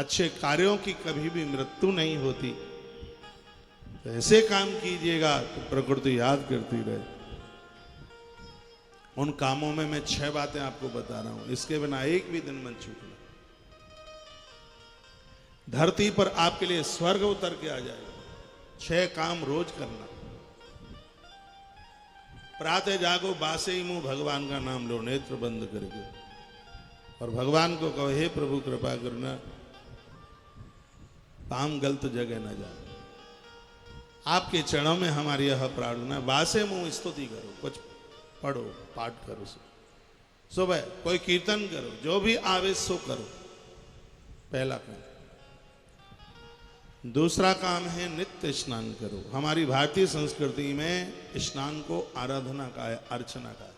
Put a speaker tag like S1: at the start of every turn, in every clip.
S1: अच्छे कार्यों की कभी भी मृत्यु नहीं होती। तो ऐसे काम कीजिएगा तो प्रकृति याद करती रहे। उन कामों में मैं 6 बातें आपको बता रहा हूं, इसके बिना एक भी दिन मत छूटना। धरती पर आपके लिए स्वर्ग उतर के आ जाएगा। 6 काम रोज करना। प्रातः जागो, बासे ही मुंह भगवान का नाम लो नेत्र बंद करके, और भगवान को कहो हे प्रभु कृपा करना काम गलत जगह न जाए। आपके चरणों में हमारी यह प्रार्थना। बासे मुंह स्तुति करो, कुछ पढ़ो, पाठ करो, सुबह कोई कीर्तन करो, जो भी आवे सो करो। पहला काम। दूसरा काम है नित्य स्नान करो। हमारी भारतीय संस्कृति में स्नान को आराधना का है, अर्चना का है,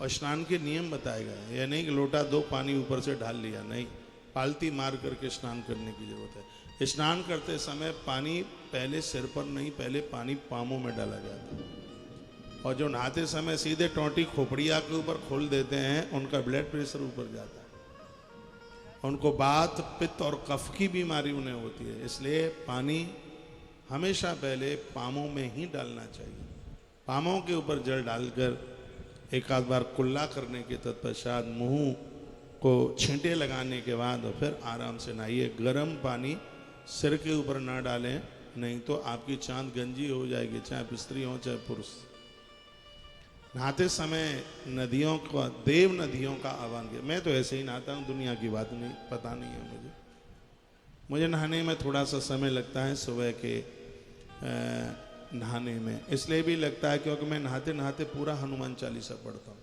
S1: और स्नान के नियम बताए गए हैं। यह नहीं कि लोटा 2 पानी ऊपर से ढाल लिया, नहीं, पालती मार करके स्नान करने की जरूरत है। स्नान करते समय पानी पहले सिर पर नहीं, पहले पानी पांवों में डाला जाता है। और जो नहाते समय सीधे टोंटी खोपड़िया के ऊपर खोल देते हैं, उनका ब्लड प्रेशर ऊपर जाता है, उनको वात, पित्त और कफ की बीमारी उन्हें होती है। इसलिए पानी हमेशा पहले पांवों में ही डालना चाहिए। पांवों के ऊपर जल डालकर एक आध बार कुल्ला करने के तत्पश्चात मुंह को छींटे लगाने के बाद और फिर आराम से नहाइए। गर्म पानी सिर के ऊपर ना डालें, नहीं तो आपकी चांद गंजी हो जाएगी, चाहे स्त्री हो चाहे पुरुष। नहाते समय नदियों का, देव नदियों का आह्वान किया। मैं तो ऐसे ही नहाता हूँ, दुनिया की बात नहीं, पता नहीं है मुझे नहाने में थोड़ा सा समय लगता है सुबह के नहाने में। इसलिए भी लगता है क्योंकि मैं नहाते नहाते पूरा हनुमान चालीसा पढ़ता हूँ,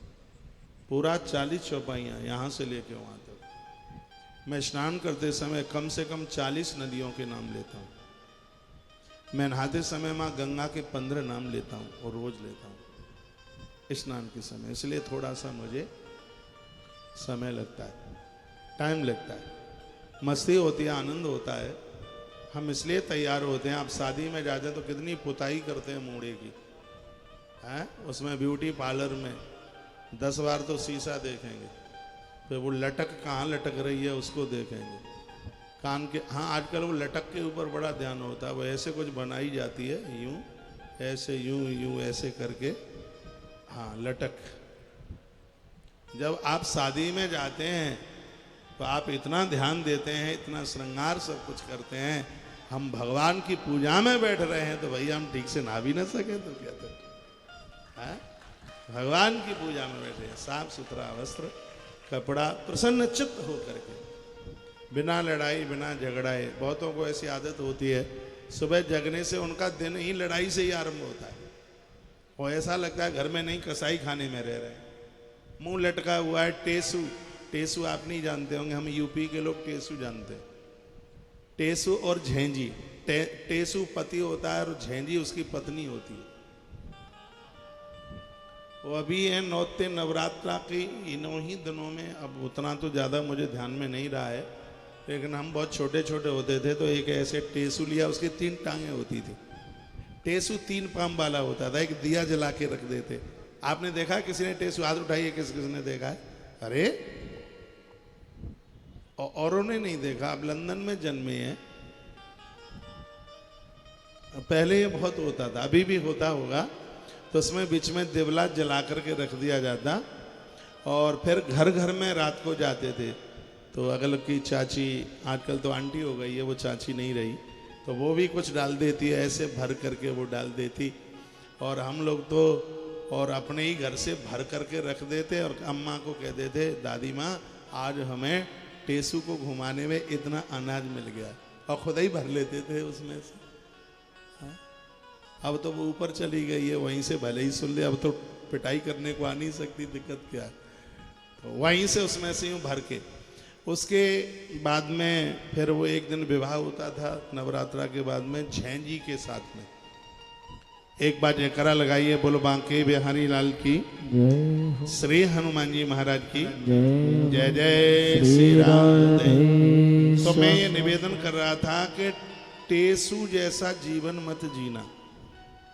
S1: पूरा 40 चौपाइयाँ यहाँ से लेके वहाँ तक। मैं स्नान करते समय कम से कम 40 नदियों के नाम लेता हूँ। मैं नहाते समय माँ गंगा के 15 नाम लेता हूँ और रोज लेता हूँ स्नान के समय। इसलिए थोड़ा सा मुझे समय लगता है, टाइम लगता है। मस्ती होती है, आनंद होता है, हम इसलिए तैयार होते हैं। आप शादी में जाते हैं तो कितनी पुताई करते हैं मूड़े की, हैं? उसमें ब्यूटी पार्लर में 10 बार तो शीशा देखेंगे, फिर वो लटक कहाँ लटक रही है उसको देखेंगे, कान के, हाँ आजकल वो लटक के ऊपर बड़ा ध्यान होता है। वो ऐसे कुछ बनाई जाती है, यूं ऐसे, यूं यूं ऐसे करके, हाँ लटक। जब आप शादी में जाते हैं तो आप इतना ध्यान देते हैं, इतना श्रृंगार सब कुछ करते हैं। हम भगवान की पूजा में बैठ रहे हैं तो भैया हम ठीक से नहा भी ना सके तो क्या करें? भगवान की पूजा में बैठे हैं, साफ सुथरा वस्त्र, कपड़ा, प्रसन्न चित्त हो करके, बिना लड़ाई बिना झगड़ाए। बहुतों को ऐसी आदत होती है, सुबह जगने से उनका दिन ही लड़ाई से ही आरंभ होता है। और ऐसा लगता है घर में नहीं, कसाई खाने में रह रहे हैं। मुंह लटका हुआ है, टेसू। टेसू आप नहीं जानते होंगे, हम यूपी के लोग टेसू जानते हैं। टेसू और झेंजी। टेसू पति होता है और झेंजी उसकी पत्नी होती है। वो अभी है नौते नवरात्रा की इन्हों ही दिनों में, अब उतना तो ज़्यादा मुझे ध्यान में नहीं रहा है, लेकिन हम बहुत छोटे छोटे होते थे तो एक ऐसे टेसू लिया, उसकी 3 टांगें होती थी। टेसू 3 पाम वाला होता था, एक दिया जला के रख देते। आपने देखा किसी ने टेसू? हाथ उठाइए, किसने देखा है? अरे औरों ने नहीं देखा, आप लंदन में जन्मे हैं। पहले ये बहुत होता था, अभी भी होता होगा। तो उसमें बीच में दिवला जला करके रख दिया जाता, और फिर घर घर में रात को जाते थे। तो अगल की चाची, आजकल तो आंटी हो गई है, वो चाची नहीं रही, तो वो भी कुछ डाल देती है, ऐसे भर करके वो डाल देती। और हम लोग तो और अपने ही घर से भर करके रख देते, और अम्मा को कह देते, दादी माँ आज हमें टेसू को घुमाने में इतना अनाज मिल गया, और खुद ही भर लेते थे उसमें से। हाँ? अब तो वो ऊपर चली गई है, वहीं से भले ही सुन ले, अब तो पिटाई करने को आ नहीं सकती, दिक्कत क्या है। तो वहीं से उसमें से यूँ भर के, उसके बाद में फिर वो एक दिन विवाह होता था नवरात्रा के बाद में, झेंजी के साथ में। एक बार जयकारा लगाइए, बोलो बांके बिहारी लाल की, श्री हनुमान जी महाराज की जय जय श्री राम। तो मैं ये निवेदन कर रहा था कि टेसू जैसा जीवन मत जीना।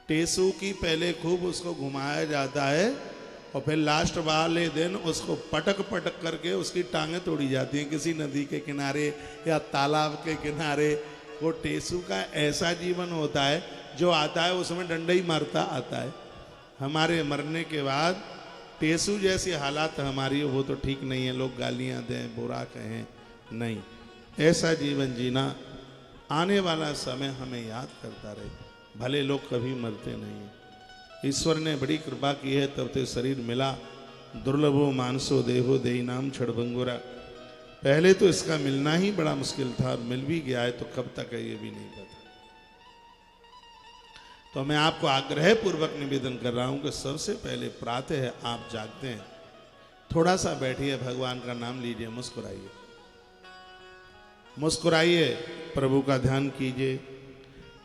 S1: टेसू की पहले खूब उसको घुमाया जाता है, और फिर लास्ट वाले दिन उसको पटक पटक करके उसकी टांगें तोड़ी जाती हैं किसी नदी के किनारे या तालाब के किनारे। वो टेसू का ऐसा जीवन होता है, जो आता है उसमें डंडा ही मारता आता है। हमारे मरने के बाद टेसू जैसी हालात हमारी वो तो ठीक नहीं है, लोग गालियां दें, बुरा कहें, नहीं। ऐसा जीवन जीना आने वाला समय हमें याद करता रहे, भले लोग कभी मरते नहीं हैं। ईश्वर ने बड़ी कृपा की है, तब ते शरीर मिला। दुर्लभो मानसो देहो देही नाम क्षणभंगुरा। पहले तो इसका मिलना ही बड़ा मुश्किल था, और मिल भी गया है तो कब तक है ये भी नहीं पता। तो मैं आपको आग्रह पूर्वक निवेदन कर रहा हूं कि सबसे पहले प्रातः आप जागते हैं, थोड़ा सा बैठिए, भगवान का नाम लीजिए, मुस्कुराइए, मुस्कुराइए, प्रभु का ध्यान कीजिए,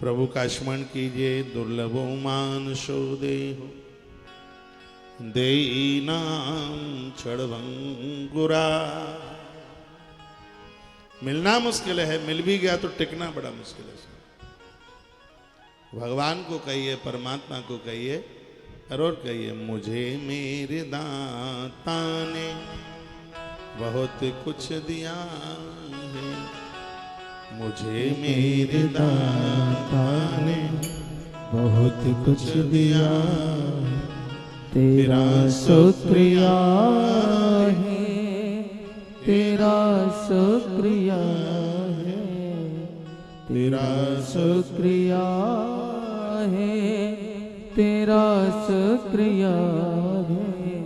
S1: प्रभु का स्मरण कीजिए। दुर्लभो मानसो देहो देही नाम क्षणभंगुरा। मिलना मुश्किल है, मिल भी गया तो टिकना बड़ा मुश्किल है। भगवान को कहिए, परमात्मा को कहिए, और कहिए, मुझे मेरे दाता ने बहुत कुछ दिया है, मुझे मेरे दाता ने बहुत कुछ दिया,
S2: तेरा शुक्रिया है, तेरा शुक्रिया है, तेरा शुक्रिया है, तेरा शुक्रिया है,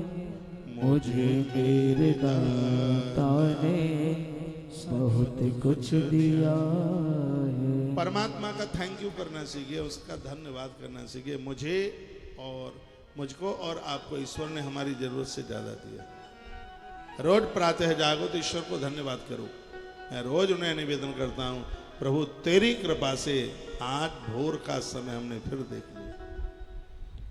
S2: मुझे मेरे दाता ने बहुत कुछ दिया है।
S1: परमात्मा का थैंक यू करना सीखिए, उसका धन्यवाद करना सीखिए। मुझे और मुझको और आपको ईश्वर ने हमारी जरूरत से ज्यादा दिया। रोज प्रातः जागो तो ईश्वर को धन्यवाद करो। मैं रोज उन्हें निवेदन करता हूं, प्रभु तेरी कृपा से आज भोर का समय हमने फिर देख लिया,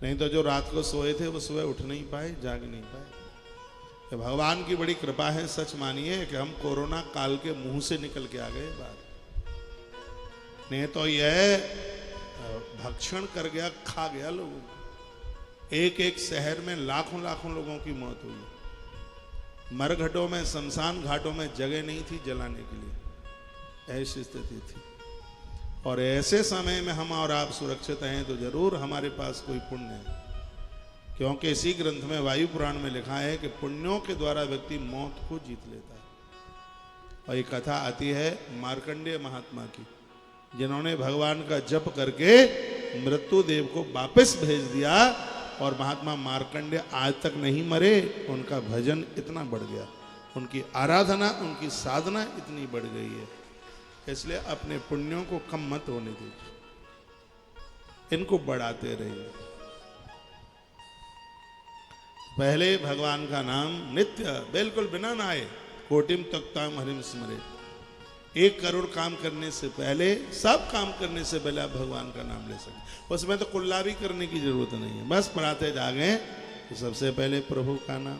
S1: नहीं तो जो रात को सोए थे वो सुबह उठ नहीं पाए, जाग नहीं पाए। तो भगवान की बड़ी कृपा है, सच मानिए कि हम कोरोना काल के मुंह से निकल के आ गए बाहर, नहीं तो यह भक्षण कर गया, खा गया लोगों को। एक एक शहर में लाखों लाखों लोगों की मौत हुई। मरघटों में, शमशान घाटों में जगह नहीं थी जलाने के लिए, ऐसी स्थिति थी। और ऐसे समय में हम और आप सुरक्षित हैं तो जरूर हमारे पास कोई पुण्य है, क्योंकि इसी ग्रंथ में वायु पुराण में लिखा है कि पुण्यों के द्वारा व्यक्ति मौत को जीत लेता है। और ये कथा आती है मार्कंडेय महात्मा की, जिन्होंने भगवान का जप करके मृत्यु देव को वापस भेज दिया, और महात्मा मार्कंडेय आज तक नहीं मरे। उनका भजन इतना बढ़ गया, उनकी आराधना, उनकी साधना इतनी बढ़ गई है। इसलिए अपने पुण्यों को कम मत होने दीजिए, इनको बढ़ाते रहिए। पहले भगवान का नाम नित्य, बिल्कुल बिना नहाए, कोटिम तक्ताम हरिम स्मरे। 1 करोड़ काम करने से पहले, सब काम करने से पहले आप भगवान का नाम ले सकते। उसमें तो कुल्ला भी करने की जरूरत नहीं है, बस प्रातः जागे तो सबसे पहले प्रभु का नाम।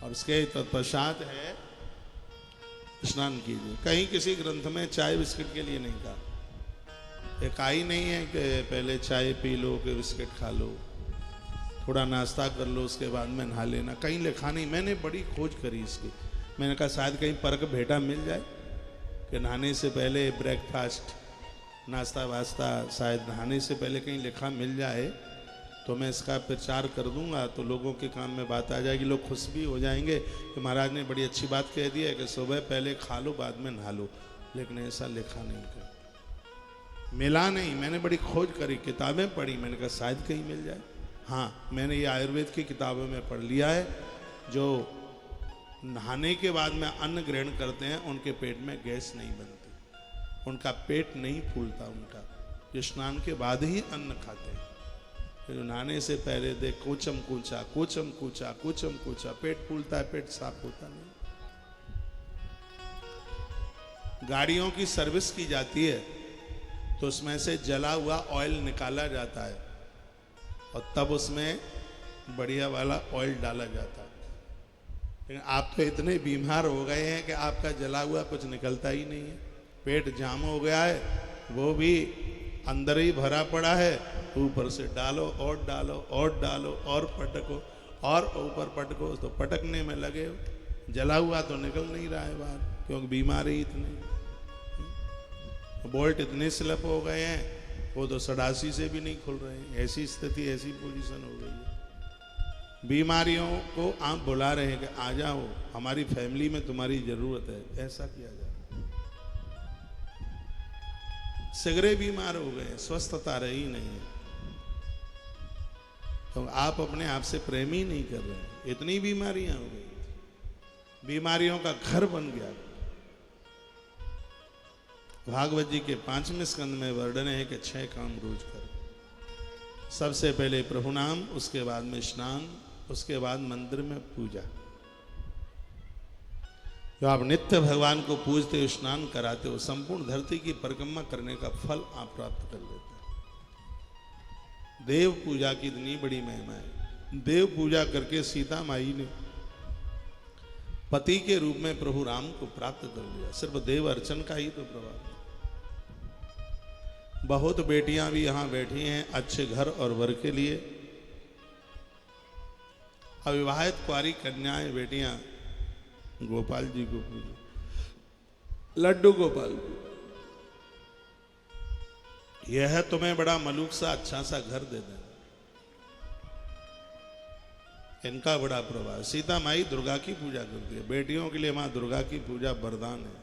S1: और उसके तत्पश्चात है स्नान कीजिए। कहीं किसी ग्रंथ में चाय बिस्किट के लिए नहीं कहा, एक आई नहीं है कि पहले चाय पी लो कि बिस्किट खा लो, थोड़ा नाश्ता कर लो उसके बाद में नहा लेना, कहीं लिखा नहीं। मैंने बड़ी खोज करी इसकी, मैंने कहा शायद कहीं परक भेटा मिल जाए कि नहाने से पहले ब्रेकफास्ट, नाश्ता वास्ता, शायद नहाने से पहले कहीं लिखा मिल जाए तो मैं इसका प्रचार कर दूंगा, तो लोगों के काम में बात आ जाएगी, लोग खुश भी हो जाएंगे कि महाराज ने बड़ी अच्छी बात कह दी है कि सुबह पहले खा लो बाद में नहा लो। लेकिन ऐसा लिखा नहीं था, मिला नहीं। मैंने बड़ी खोज करी, किताबें पढ़ी, मैंने कहा शायद कहीं मिल जाए। हाँ, मैंने ये आयुर्वेद की किताबों में पढ़ लिया है, जो नहाने के बाद में अन्न ग्रहण करते हैं उनके पेट में गैस नहीं बनती, उनका पेट नहीं फूलता उनका, जो स्नान के बाद ही अन्न खाते हैं। फिर नहाने से पहले देख कोचम कूचा, कोचम कूचा, कोचम कूचा, पेट फूलता है, पेट साफ होता नहीं। गाड़ियों की सर्विस की जाती है तो उसमें से जला हुआ ऑयल निकाला जाता है और तब उसमें बढ़िया वाला ऑयल डाला जाता है। लेकिन आप तो इतने बीमार हो गए हैं कि आपका जला हुआ कुछ निकलता ही नहीं है, पेट जाम हो गया है, वो भी अंदर ही भरा पड़ा है, ऊपर से डालो और डालो और डालो और पटको और ऊपर पटको, तो पटकने में लगे हो, जला हुआ तो निकल नहीं रहा है बाहर, क्योंकि बीमारी इतनी, बोल्ट इतने स्लिप हो गए हैं, वो तो सड़ासी से भी नहीं खुल रहे हैं। ऐसी स्थिति, ऐसी पोजीशन हो गई है। बीमारियों को आप बुला रहे हैं कि आ जाओ, हमारी फैमिली में तुम्हारी जरूरत है, ऐसा किया जाए। सगरे बीमार हो गए, स्वस्थता रही नहीं है, तो आप अपने आप से प्रेम ही नहीं कर रहे हैं। इतनी बीमारियां हो गई, बीमारियों का घर बन गया। भागवत जी के 5वें स्कंद में वर्णन है कि 6 काम रोज करो। सबसे पहले प्रभु नाम, उसके बाद में स्नान, उसके बाद मंदिर में पूजा। जो आप नित्य भगवान को पूजते हो, स्नान कराते हो, संपूर्ण धरती की परिक्रमा करने का फल आप प्राप्त कर लेते हो। देव पूजा की इतनी बड़ी महिमा है। देव पूजा करके सीता माई ने पति के रूप में प्रभु राम को प्राप्त कर लिया। सिर्फ देव अर्चन का ही तो प्रभाव। बहुत बेटियां भी यहां बैठी हैं अच्छे घर और वर के लिए। अविवाहित कुंवारी कन्याएं बेटियां गोपाल जी को पूजे, लड्डू गोपाल को। यह तुम्हें बड़ा मलूक सा अच्छा सा घर दे दें, इनका बड़ा प्रभाव। सीता माई दुर्गा की पूजा करती है। बेटियों के लिए मां दुर्गा की पूजा वरदान है,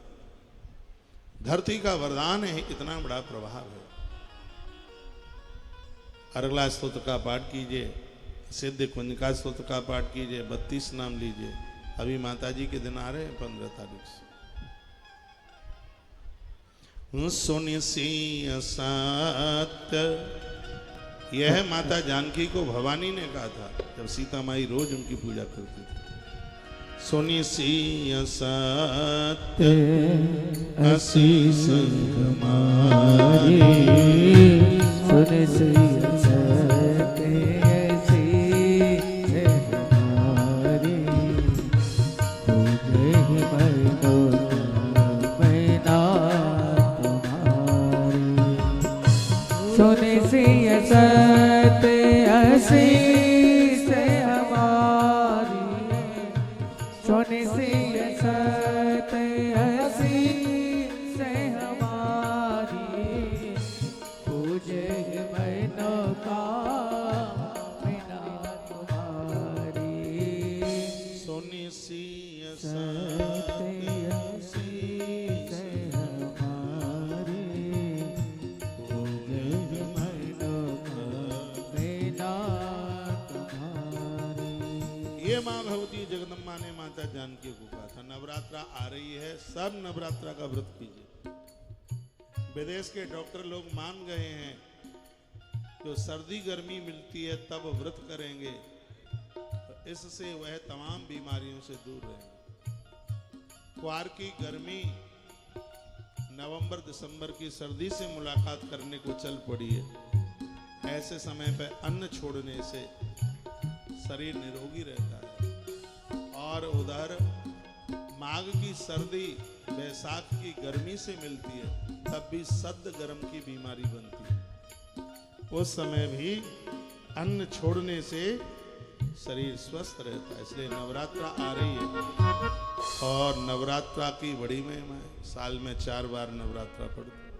S1: धरती का वरदान है, इतना बड़ा प्रभाव है। अर्गला स्तोत्र का पाठ कीजिए, सिद्ध कुंजिका स्तोत्र का पाठ कीजिए, 32 नाम लीजिए। अभी माता जी के दिन आ रहे हैं 15 तारीख से। सुनि सिंह सत्य, यह माता जानकी को भवानी ने कहा था जब सीता माई रोज उनकी पूजा करती थी। सुनि सिंह सत्य असी संग मारी,
S2: सुनि सिंह सत्य असी हमारी, पूजहि मनो मैना तुम्हारी। सुनि सिंह सत्य असी से हमारी, सुनि सिंह सत्य असी से हमारी, पूजे मनो कामना तुम्हारी।
S1: सुनि सिंह
S2: सत्य
S1: असी
S2: से हमारी, पूजे मनो कामना तुम्हारी।
S1: ये माँ भगवती जगदम्बा ने माता जानकी को कहा था। नवरात्रा आ रही है, सब नवरात्रा का व्रत कीजिए। विदेश के डॉक्टर लोग मान गए हैं, जो सर्दी गर्मी मिलती है तब व्रत करेंगे, तो इससे वह तमाम बीमारियों से दूर रहेंगे। क्वार की गर्मी नवंबर दिसंबर की सर्दी से मुलाकात करने को चल पड़ी है। ऐसे समय पर अन्न छोड़ने से शरीर निरोगी रहता है। और उधर माघ की सर्दी बैसाख की गर्मी से मिलती है, तब भी सद्द गर्म की बीमारी बनती है। उस समय भी अन्न छोड़ने से शरीर स्वस्थ रहता है। इसलिए नवरात्रा आ रही है और नवरात्रा की बड़ी महिमा है। साल में 4 बार नवरात्रा पड़ती है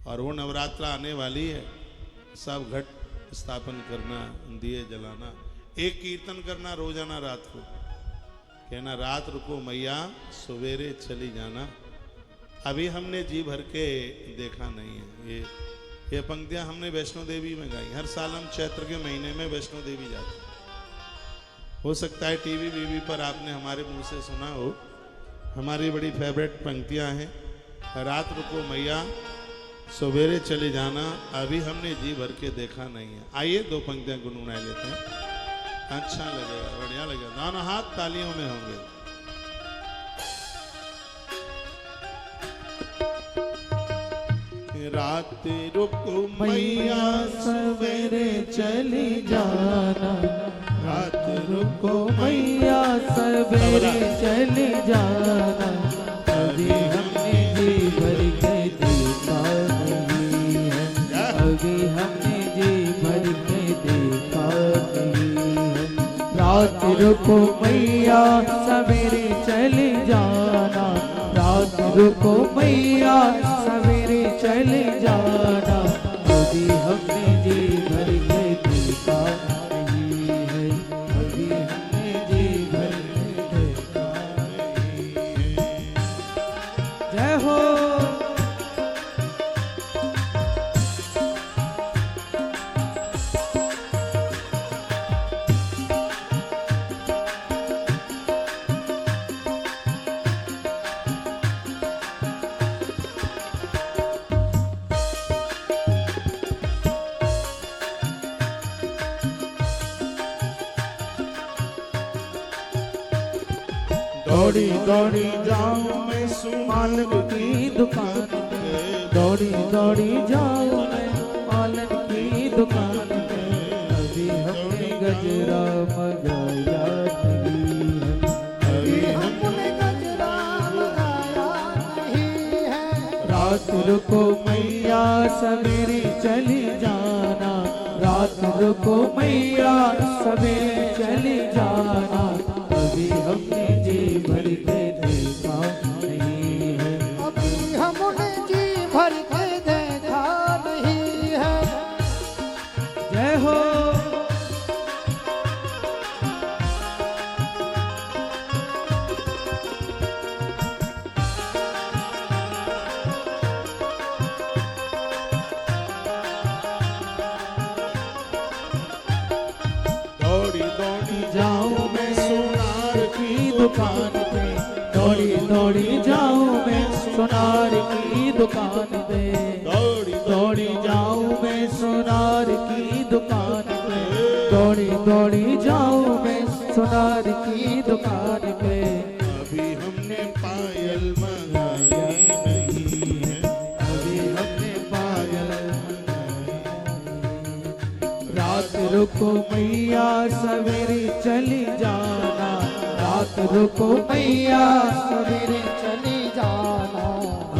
S1: और वो नवरात्रा आने वाली है। सब घट स्थापन करना, दिए जलाना, एक कीर्तन करना रोजाना रात को, कहना रात रुको मैया सवेरे चली जाना। अभी हमने जी भर के देखा नहीं है। ये पंक्तियां हमने वैष्णो देवी में गाई। हर साल हम चैत्र के महीने में वैष्णो देवी जाते हैं। हो सकता है टीवी वीवी पर आपने हमारे मुंह से सुना हो। हमारी बड़ी फेवरेट पंक्तियां हैं। रात रुको मैया सवेरे चले जाना, अभी हमने जी भर के देखा नहीं है। आइए 2 पंक्तियां गुनगुना लेते हैं, अच्छा लगेगा, बढ़िया लगेगा। दोनों हाथ तालियों में होंगे। रात रुको मैया
S2: सवेरे चली जाना,
S1: रात रुको
S2: मैया सवेरे चली जाना, अभी हमने जी भर के देखा नहीं। रुको मैया सवेरे चले जाना, रात रुको मैया सवेरे चले जाना। यदि हमने जी भर के देखा नहीं है, यदि हमने जी भर के देखा नहीं है। जय हो। दौड़ी दौड़ी जाऊं मैं मालन की दुकान पे, दौड़ी दौड़ी जाऊं मैं मालन की दुकान पे। अभी हमने गजरा मंगाया नहीं है,
S3: अभी हमने गजरा लगाया नहीं है।
S2: रात रुको मैया सवेरे चली जाना, रात रुको मैया सवेरे चली जाना। अभी हमने जी भर के देखा नहीं है,
S3: अभी हमने जी भर के देखा नहीं है।
S2: जय हो।
S1: दौड़ी दौड़ी
S2: जाऊं मैं सोनार की दुकान पे, दौड़ी दौड़ी जाऊं मैं सोनार की दुकान पे।
S1: दौड़ी
S2: दौड़ी जाऊं मैं सोनार की दुकान पे, दौड़ी दौड़ी जाऊं मैं सोनार की दुकान पे।
S1: अभी हमने पायल मंगाई नहीं है,
S2: अभी हमने पायल रात रुको मैया सवेरे चली जाना, रात रुको मैया सवेरे
S3: चली जाना।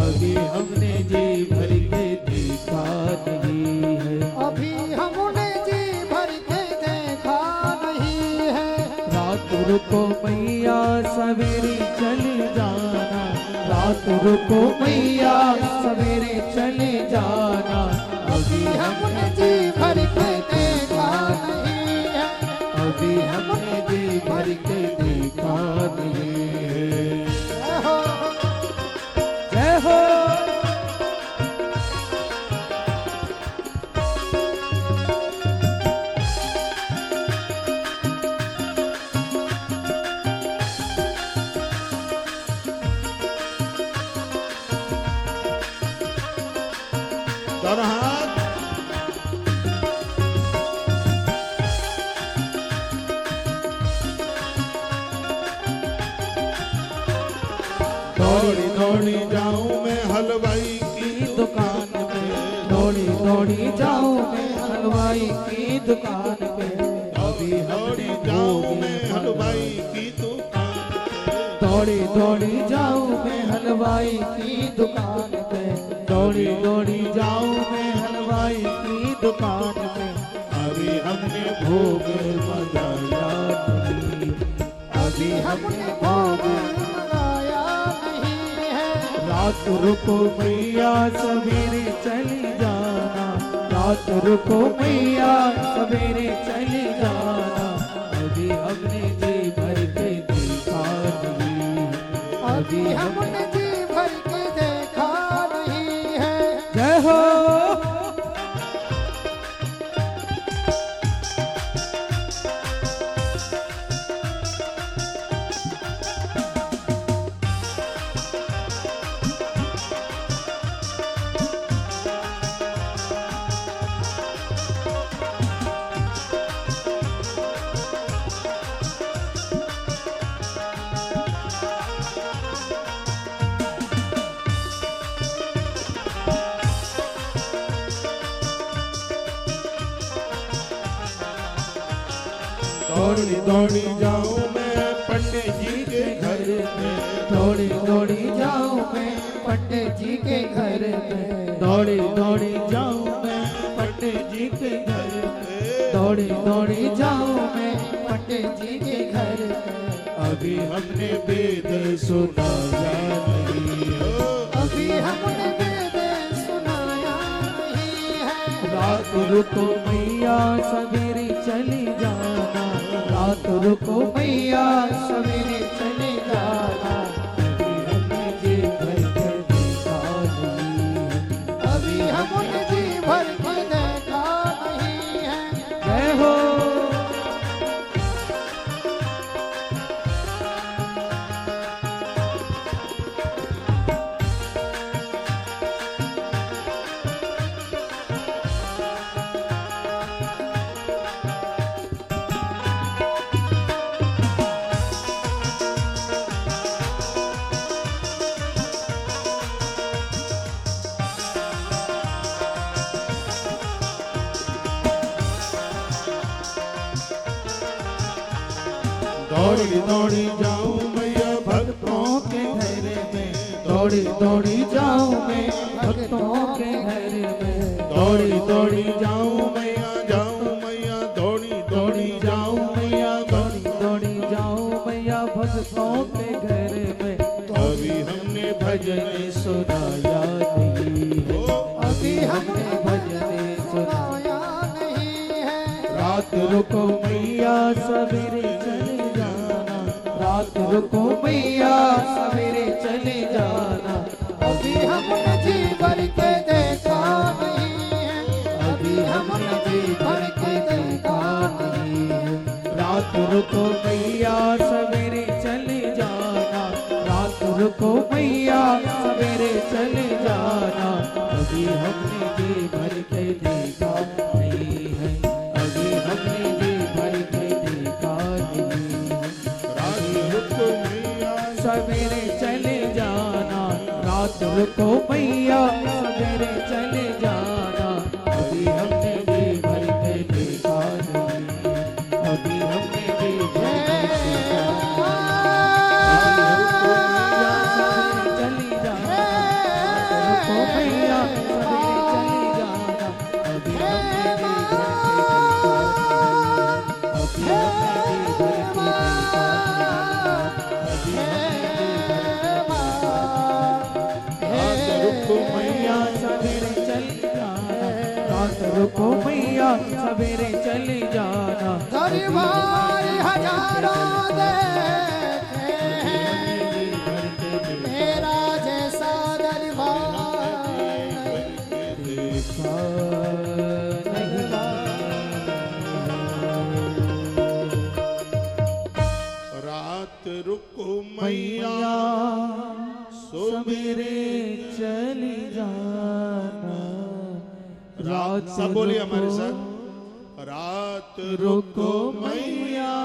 S2: अभी हमने जी भर के देखा नहीं है,
S3: अभी हमने जी भर के देखा नहीं है।
S2: रात रुको मैया सवेरे चले जाना, रात रुको मैया सवेरे चले जाना। अभी
S3: हमने जी भर के देखा नहीं है,
S2: अभी हमने जी भर के देखा नहीं है।
S3: जय हो।
S2: जय हो।
S1: दोनों हाथ दौड़ी दौड़ी जाऊं मैं हलवाई की
S2: दुकान पे, दौड़ी दौड़ी जाऊं मैं हलवाई की दुकान पे।
S1: दौड़ी दौड़ी जाऊं मैं हलवाई की दुकान पे।
S2: दौड़ी दौड़ी जाऊं मैं हलवाई की दुकान पे, दौड़ी दौड़ी जाऊं मैं हलवाई की दुकान पे।
S1: अभी हमने
S2: भोग लगाया नहीं, अभी हमने भोग
S3: लगाया नहीं है।
S2: रात रुको मैया सवेरे चली जाना, रात रुको मैया सवेरे चली जाना। अभी हमने जी भर के देखा नहीं है,
S3: अभी हमने जी भर के देखा नहीं है।
S2: जय हो।
S1: दौड़ी दौड़ी जाऊं मैं पंडित जी के घर पे।
S2: दौड़ी दौड़ी जाऊं मैं पंडित जी के घर पे, दौड़ी दौड़ी जाऊं मैं पंडित जी के घर पे, दौड़ी दौड़ी जाऊं मैं पंडित
S3: पंडित जी के घर में।
S2: अभी हमने वेद सुनाया नहीं हो।
S3: अभी हमने वेद सुनाया नहीं है।
S2: रात रुको मैया सवेरे चली जाना, रात रुको मैया
S3: सवेरे चले जाना।
S2: अभी हमने जी भर के देखा नहीं है।
S3: अभी हमने जी भर के देखा नहीं है।
S2: जय हो। दौड़ी दौड़ी जाऊं मैया भक्तों के घर में, दौड़ी दौड़ी जाऊं मैं भक्तों के घर में। दौड़ी दौड़ी जाऊं मैया, जाऊं मैया, दौड़ी दौड़ी जाऊं मैया, दौड़ी दौड़ी जाऊं मैया भक्तों के घर में। अभी हमने भजन सुनाया नहीं हो।
S3: अभी हमने भजन सुनाया नहीं है।
S2: रात रुको मैया सवेरे चले जाना, रात रुको मैया सवेरे चले जाना।
S3: अभी हमने जी भर के देखा नहीं है। अभी हमने जी भर के देखा नहीं है।
S2: रात रुको मैया सवेरे चले जाना, रात रुको मैया सवेरे चले जाना। अभी हमने जी भर के देखा नहीं है। अभी हमने जी भर के देखा नहीं है। रात रुको मैया सवेरे चले जाना, रात रुको मैया सवेरे चले जाना। अभी हमने जी भर के देखा नहीं है। अभी हमने जी भर के देखा चली जाना, रात रुको मैया सवेरे चली जाना। अभी हमने जी भर रुको मैया सवेरे चली जाना।
S3: दरबार हजारों देखे हैं, मेरा जैसा दरबार
S2: देखा नहीं।
S1: रात रुको मैया
S2: मैया सवेरे चली जाना। रात
S1: सब बोलिए हमारे
S2: रुको,
S1: साथ। रात
S2: रुको मैया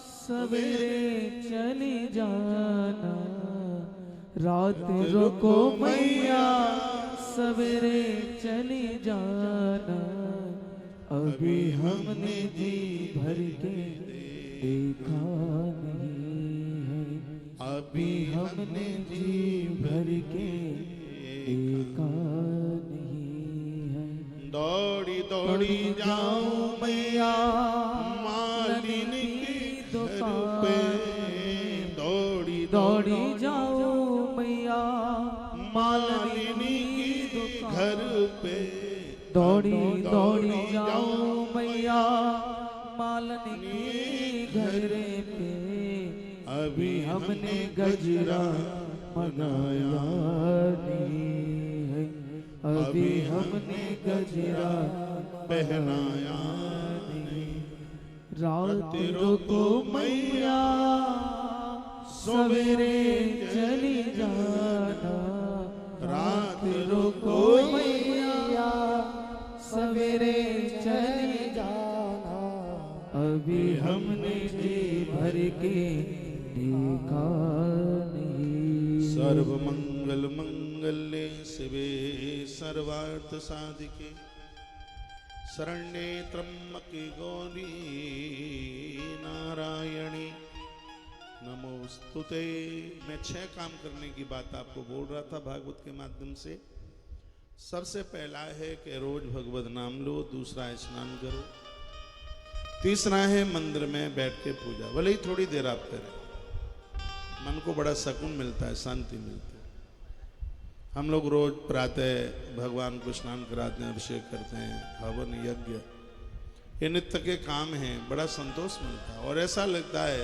S2: सवेरे चली जाना। रात रुको मैया सवेरे चली जाना। अभी हमने जी भर के देखा नहीं है। अभी हमने जी भर के देखा नहीं है।
S1: दौड़ी दौड़ी जाऊं
S2: मैया
S1: मालिन की दुकान पे। दौड़ी
S2: दौड़ी जाऊं मैया मालिनी
S1: की
S2: की
S1: घर पे।
S2: दौड़ी दौड़ी जाऊं मैया मालिनी की घर पे। अभी हमने गजरा मनाया नहीं है। अभी हमने गजरा
S1: पहनाया
S2: नहीं। रात रुको मैया सवेरे चली जाना। रात रुको मैया सवेरे चली जाना। अभी हमने जी भर के देखा नहीं।
S1: सर्व मंगल मंगल्ये शिवे सर्वार्थ साधिके शरण्ये त्र्यंबके गौरी नारायणी नमोस्तुते। मैं 6 काम करने की बात आपको बोल रहा था भागवत के माध्यम से। सबसे पहला है कि रोज भगवत नाम लो, दूसरा स्नान करो, तीसरा है मंदिर में बैठ के पूजा, भले ही थोड़ी देर आप करें, मन को बड़ा सुकून मिलता है, शांति मिलती है। हम लोग रोज प्रातः भगवान को स्नान कराते हैं, अभिषेक करते हैं, हवन यज्ञ, ये नित्य के काम हैं, बड़ा संतोष मिलता है और ऐसा लगता है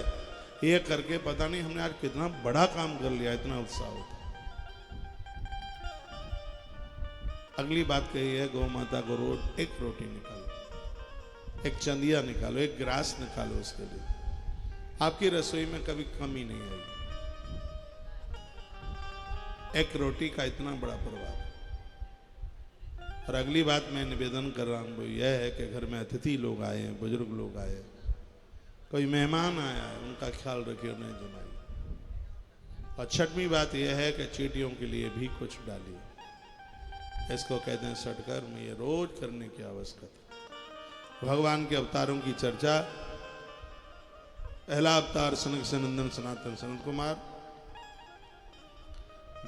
S1: ये करके पता नहीं हमने आज कितना बड़ा काम कर लिया, इतना उत्साह होता है। अगली बात कही है, गौ माता को रोज एक रोटी निकालो, एक चंदिया निकालो, एक ग्रास निकालो, उसके लिए आपकी रसोई में कभी कमी नहीं आएगी। एक रोटी का इतना बड़ा प्रभाव। और अगली बात मैं निवेदन कर रहा हूं वो यह है कि घर में अतिथि लोग आए हैं, बुजुर्ग लोग आए हैं, कोई मेहमान आया है, उनका ख्याल रखिए, उन्हें जमाइए। और छठवीं बात यह है कि चींटियों के लिए भी कुछ डालिए। इसको कहते हैं सटकर्म, ये रोज करने की आवश्यकता। भगवान के अवतारों की चर्चा, पहला अवतार सनक सनंदन सनातन सनत कुमार,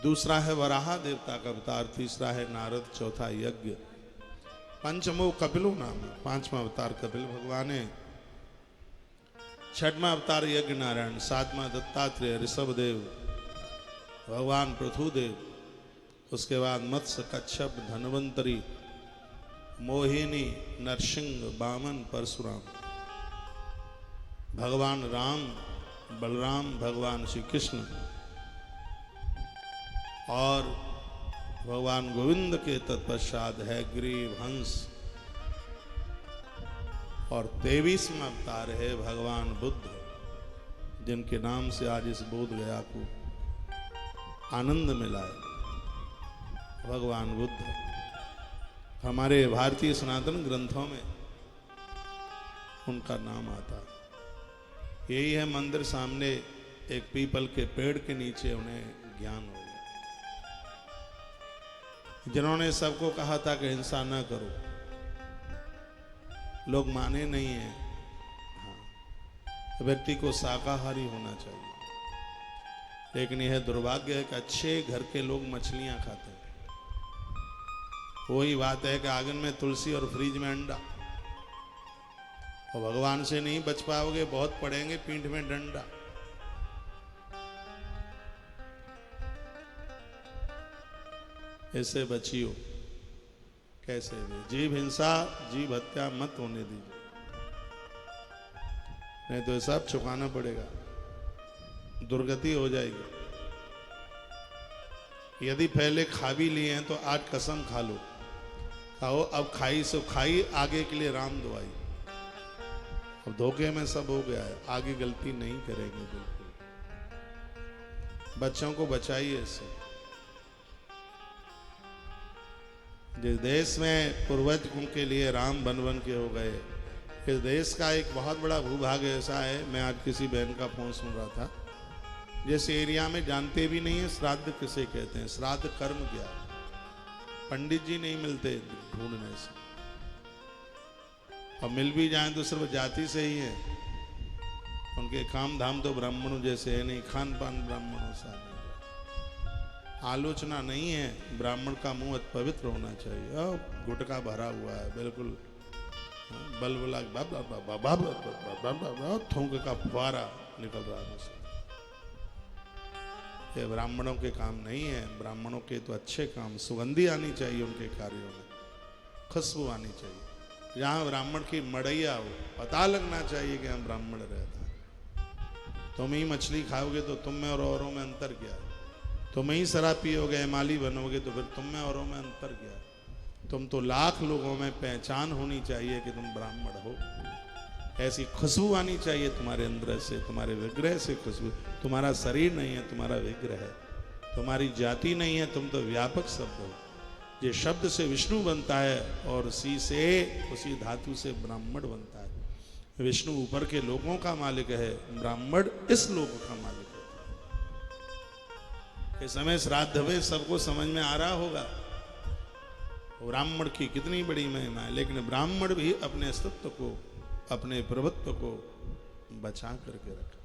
S1: दूसरा है वराह देवता का अवतार, तीसरा है नारद, चौथा यज्ञ, पंचमो कपिलो नाम, पांचवा अवतार कपिल भगवान है, छठवां अवतार यज्ञ नारायण, सातवां दत्तात्रेय ऋषभदेव भगवान पृथुदेव, उसके बाद मत्स्य कच्छप धन्वंतरी मोहिनी नरसिंह वामन परशुराम, भगवान राम बलराम भगवान श्री कृष्ण और भगवान गोविंद के तत्पश्चात है ग्रीव हंस और 23वां अवतार है भगवान बुद्ध, जिनके नाम से आज इस बोध गया को आनंद मिला है। भगवान बुद्ध हमारे भारतीय सनातन ग्रंथों में उनका नाम आता है। यही है मंदिर सामने एक पीपल के पेड़ के नीचे उन्हें ज्ञान हो गया, जिन्होंने सबको कहा था कि हिंसा न करो, लोग माने नहीं हैं। हाँ, व्यक्ति को शाकाहारी होना चाहिए, लेकिन यह दुर्भाग्य है कि अच्छे घर के लोग मछलियां खाते हैं। वही बात है कि आंगन में तुलसी और फ्रिज में अंडा, और भगवान से नहीं बच पाओगे, बहुत पड़ेंगे पीठ में डंडा। ऐसे बचियो, कैसे भी जीव हिंसा जीव हत्या मत होने दीजिए, नहीं तो सब चुकाना पड़ेगा, दुर्गति हो जाएगी। यदि पहले खा भी लिए हैं तो आज कसम खा लो, खाओ अब खाई सो खाई, आगे के लिए राम दुआई। अब धोखे में सब हो गया है, आगे गलती नहीं करेंगे बिल्कुल। बच्चों को बचाइए इससे। जिस देश में पूर्वज उनके लिए राम बन बन के हो गए, इस देश का एक बहुत बड़ा भूभाग ऐसा है। मैं आज किसी बहन का फोन सुन रहा था, जिस एरिया में जानते भी नहीं है श्राद्ध किसे कहते हैं, श्राद्ध कर्म क्या, पंडित जी नहीं मिलते ढूंढने से, और मिल भी जाएं तो सिर्फ जाति से ही है। उनके काम धाम तो ब्राह्मणों जैसे है नहीं, खान पान ब्राह्मणों सा नहीं। आलोचना नहीं है, ब्राह्मण का मुंह पवित्र होना चाहिए। गुटका भरा हुआ है बिल्कुल, बलबला थूक का फुहारा निकल रहा है उससे। ये ब्राह्मणों के काम नहीं है। ब्राह्मणों के तो अच्छे काम, सुगंधी आनी चाहिए उनके कार्यों में, खुशबू आनी चाहिए। जहाँ ब्राह्मण की मड़ैया हो, पता लगना चाहिए कि हम ब्राह्मण रहते हैं। तुम ही मछली खाओगे तो तुम में और औरों में अंतर क्या है? तुम ही शराब पियोगे, माली बनोगे तो फिर तुम में औरों में अंतर क्या है? तुम तो लाख लोगों में पहचान होनी चाहिए कि तुम ब्राह्मण हो। ऐसी खुशबू आनी चाहिए तुम्हारे अंदर से, तुम्हारे विग्रह से खुशबू। तुम्हारा शरीर नहीं है, तुम्हारा विग्रह है। तुम्हारी जाति नहीं है, तुम तो व्यापक शब्द हो। ये शब्द से विष्णु बनता है और सी से उसी धातु से ब्राह्मण बनता है। विष्णु ऊपर के लोगों का मालिक है, ब्राह्मण इस लोक का मालिक है। इस समय श्राद्ध में सबको समझ में आ रहा होगा ब्राह्मण की कितनी बड़ी महिमा है, लेकिन ब्राह्मण भी अपने अस्तित्व को, अपने प्रभुत्व को बचा करके रखा।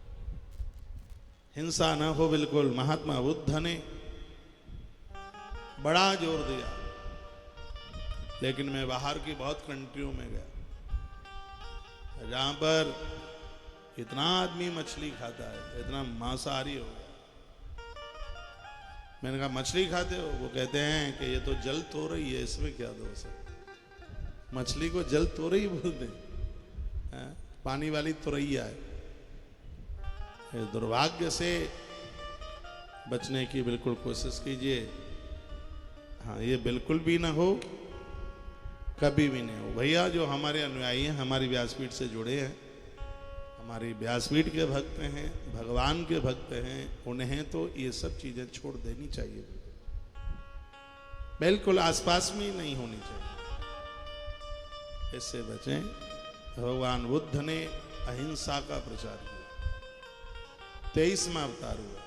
S1: हिंसा न हो बिल्कुल। महात्मा बुद्ध ने बड़ा जोर दिया, लेकिन मैं बाहर की बहुत कंट्रियों में गया, जहां पर इतना आदमी मछली खाता है, इतना मांसाहारी हो गया। मैंने कहा मछली खाते हो? वो कहते हैं कि ये तो जल तो रही है, इसमें क्या दोष है। मछली को जल तो रही बोलते हैं, पानी वाली तुरैया है। दुर्भाग्य से बचने की बिल्कुल कोशिश कीजिए। हाँ, ये बिल्कुल भी ना हो, कभी भी नहीं हो। भैया जो हमारे अनुयायी हैं, हमारी व्यासपीठ से जुड़े हैं, हमारी व्यासपीठ के भक्त हैं, भगवान के भक्त हैं, उन्हें तो ये सब चीजें छोड़ देनी चाहिए, बिल्कुल आसपास में ही नहीं होनी चाहिए। इससे बचें। भगवान बुद्ध ने अहिंसा का प्रचार किया, 23वां अवतार हुआ,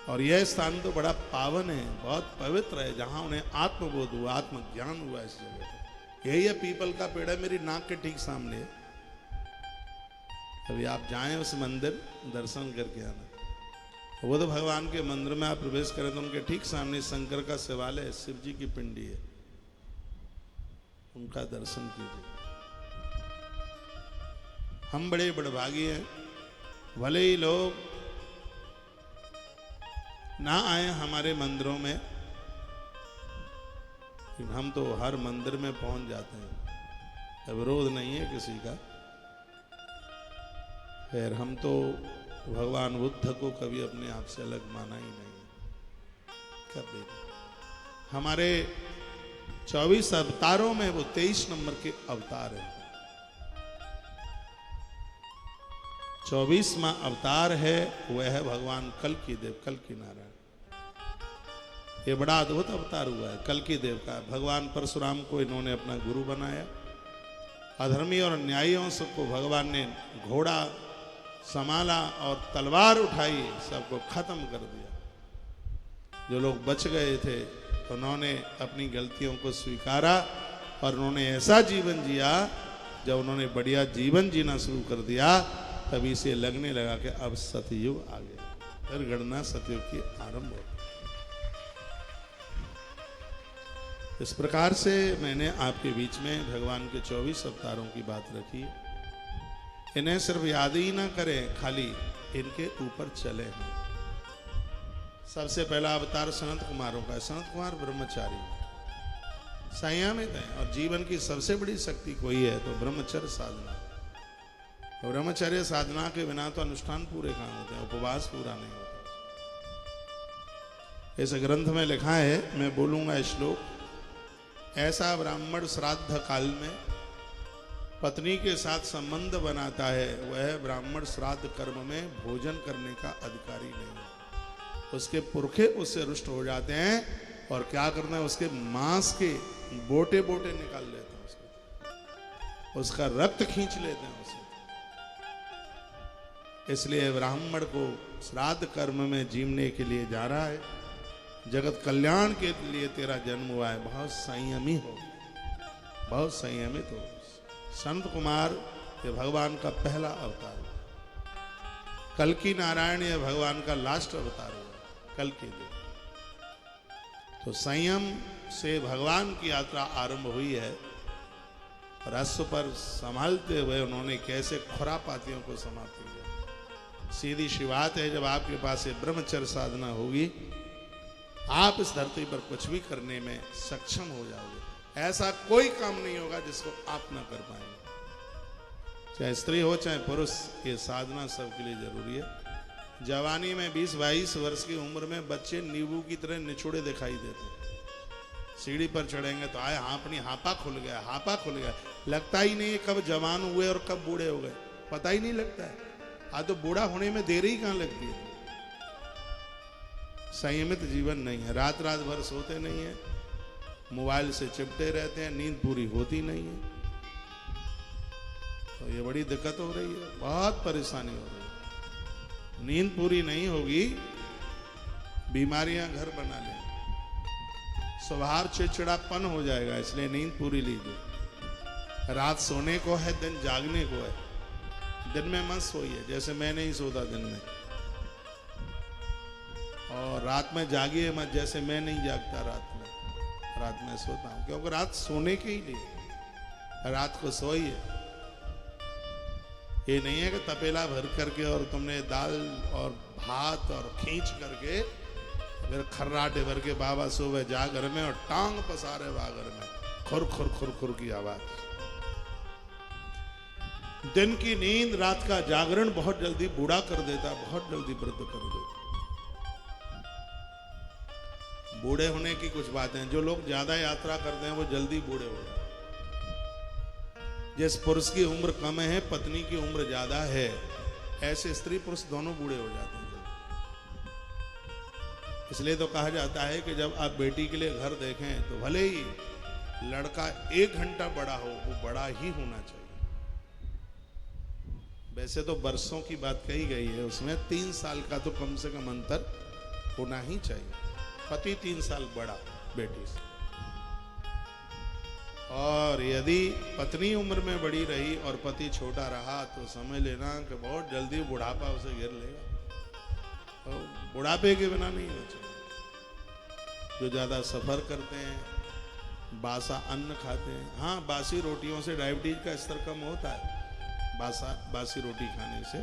S1: और यह स्थान तो बड़ा पावन है, बहुत पवित्र है, जहां उन्हें आत्मबोध हुआ, आत्मज्ञान हुआ। इस जगह पर यही है, पीपल का पेड़ है, मेरी नाक के ठीक सामने। अभी आप जाएं उस मंदिर, दर्शन करके आना। वो तो भगवान के मंदिर में आप प्रवेश करें तो उनके ठीक सामने शंकर का शिवालय है, शिव जी की पिंडी है, उनका दर्शन कीजिए। हम बड़े बड़भागी हैं, भले ही लोग ना आए हमारे मंदिरों में, लेकिन हम तो हर मंदिर में पहुंच जाते हैं, विरोध नहीं है किसी का। खैर, हम तो भगवान बुद्ध को कभी अपने आप से अलग माना ही नहीं, कभी नहीं। हमारे 24 अवतारों में वो 23 नंबर के अवतार है। 24वां अवतार है, वह है भगवान कल्कि देव, कल्कि नारायण। ये बड़ा अद्भुत अवतार हुआ है कल्कि देव का। भगवान परशुराम को इन्होंने अपना गुरु बनाया। अधर्मी और अन्यायियों सबको भगवान ने घोड़ा संभाला और तलवार उठाई, सबको खत्म कर दिया। जो लोग बच गए थे उन्होंने अपनी गलतियों को स्वीकारा और उन्होंने ऐसा जीवन जिया। जब उन्होंने बढ़िया जीवन जीना शुरू कर दिया, तभी से लगने लगा कि अब सतयुग आ गया, फिर गणना सतयुग की आरंभ हो। इस प्रकार से मैंने आपके बीच में भगवान के 24 अवतारों की बात रखी। इन्हें सिर्फ याद ही ना करें, खाली इनके ऊपर चले हैं। सबसे पहला अवतार सनत कुमारों का है। सनत कुमार ब्रह्मचारी संयमित है, और जीवन की सबसे बड़ी शक्ति कोई है तो ब्रह्मचर्य साधना। और ब्रह्मचर्य साधना के बिना तो अनुष्ठान पूरे कहाँ होते हैं, उपवास पूरा नहीं होता। इस ग्रंथ में लिखा है, मैं बोलूंगा श्लोक। ऐसा ब्राह्मण श्राद्ध काल में पत्नी के साथ संबंध बनाता है, वह ब्राह्मण श्राद्ध कर्म में भोजन करने का अधिकारी नहीं है। उसके पुरखे उससे रुष्ट हो जाते हैं, और क्या करना है, उसके मांस के बोटे बोटे निकाल लेते हैं, उसका रक्त खींच लेते हैं उसे। इसलिए ब्राह्मण को श्राद्ध कर्म में जीवने के लिए जा रहा है, जगत कल्याण के लिए तेरा जन्म हुआ है, बहुत संयमी हो, बहुत संयमित हो। संत कुमार ये भगवान का पहला अवतार हुआ। कल्कि नारायण ये भगवान का लास्ट अवतार हुआ, कल्कि देव। तो संयम से भगवान की यात्रा आरंभ हुई है, और अश्व पर संभालते हुए उन्होंने कैसे खुरापातियों को समाप्त किया। सीधी सी बात है, जब आपके पास ये ब्रह्मचर्य साधना होगी, आप इस धरती पर कुछ भी करने में सक्षम हो जाओगे। ऐसा कोई काम नहीं होगा जिसको आप ना कर पाएंगे, चाहे स्त्री हो चाहे पुरुष। ये साधना सबके लिए जरूरी है। जवानी में 20-22 वर्ष की उम्र में बच्चे नींबू की तरह निचोड़े दिखाई देते हैं। सीढ़ी पर चढ़ेंगे तो आए हांपनी, हापा खुल गया, हापा खुल गया। लगता ही नहीं कब जवान हुए और कब बूढ़े हो गए, पता ही नहीं लगता है। आज तो बूढ़ा होने में देर ही कहाँ लगती है। संयमित जीवन नहीं है, रात रात भर सोते नहीं है, मोबाइल से चिपटे रहते हैं, नींद पूरी होती नहीं है। तो ये बड़ी दिक्कत हो रही है, बहुत परेशानी हो रही है। नींद पूरी नहीं होगी, बीमारियां घर बना लेंगी, स्वभाव चिड़चिड़ापन हो जाएगा। इसलिए नींद पूरी लीजिए। रात सोने को है, दिन जागने को है। दिन में मत सोइए, जैसे मैं नहीं सोता दिन में, और रात में जागिए मत, जैसे मैं नहीं जागता रात में। रात में सोता हूँ क्योंकि रात सोने के ही लिए, रात को सोइए। ये नहीं है कि तपेला भर करके और तुमने दाल और भात और खींच करके फिर खर्राटे भर के बाबा सुबह जा घर में और टांग पसारे बागर में खुर खुर खुर खुर की आवाज। दिन की नींद रात का जागरण बहुत जल्दी बूढ़ा कर देता, बहुत जल्दी वृद्ध कर देता। बूढ़े होने की कुछ बातें, जो लोग ज्यादा यात्रा करते हैं वो जल्दी बूढ़े हो जाते हैं। जिस पुरुष की उम्र कम है, पत्नी की उम्र ज्यादा है, ऐसे स्त्री पुरुष दोनों बूढ़े हो जाते हैं। इसलिए तो कहा जाता है कि जब आप बेटी के लिए घर देखें तो भले ही लड़का 1 घंटा बड़ा हो, वो बड़ा ही होना चाहिए। वैसे तो बरसों की बात कही गई है, उसमें 3 साल का तो कम से कम अंतर होना ही चाहिए। पति 3 साल बड़ा बेटी से, और यदि पत्नी उम्र में बड़ी रही और पति छोटा रहा तो समझ लेना कि बहुत जल्दी बुढ़ापा उसे घेर लेगा। और बुढ़ापे के बिना नहीं बचे। जो ज्यादा सफर करते हैं, बासा अन्न खाते हैं, हाँ बासी रोटियों से डायबिटीज का स्तर कम होता है, बासी रोटी खाने से,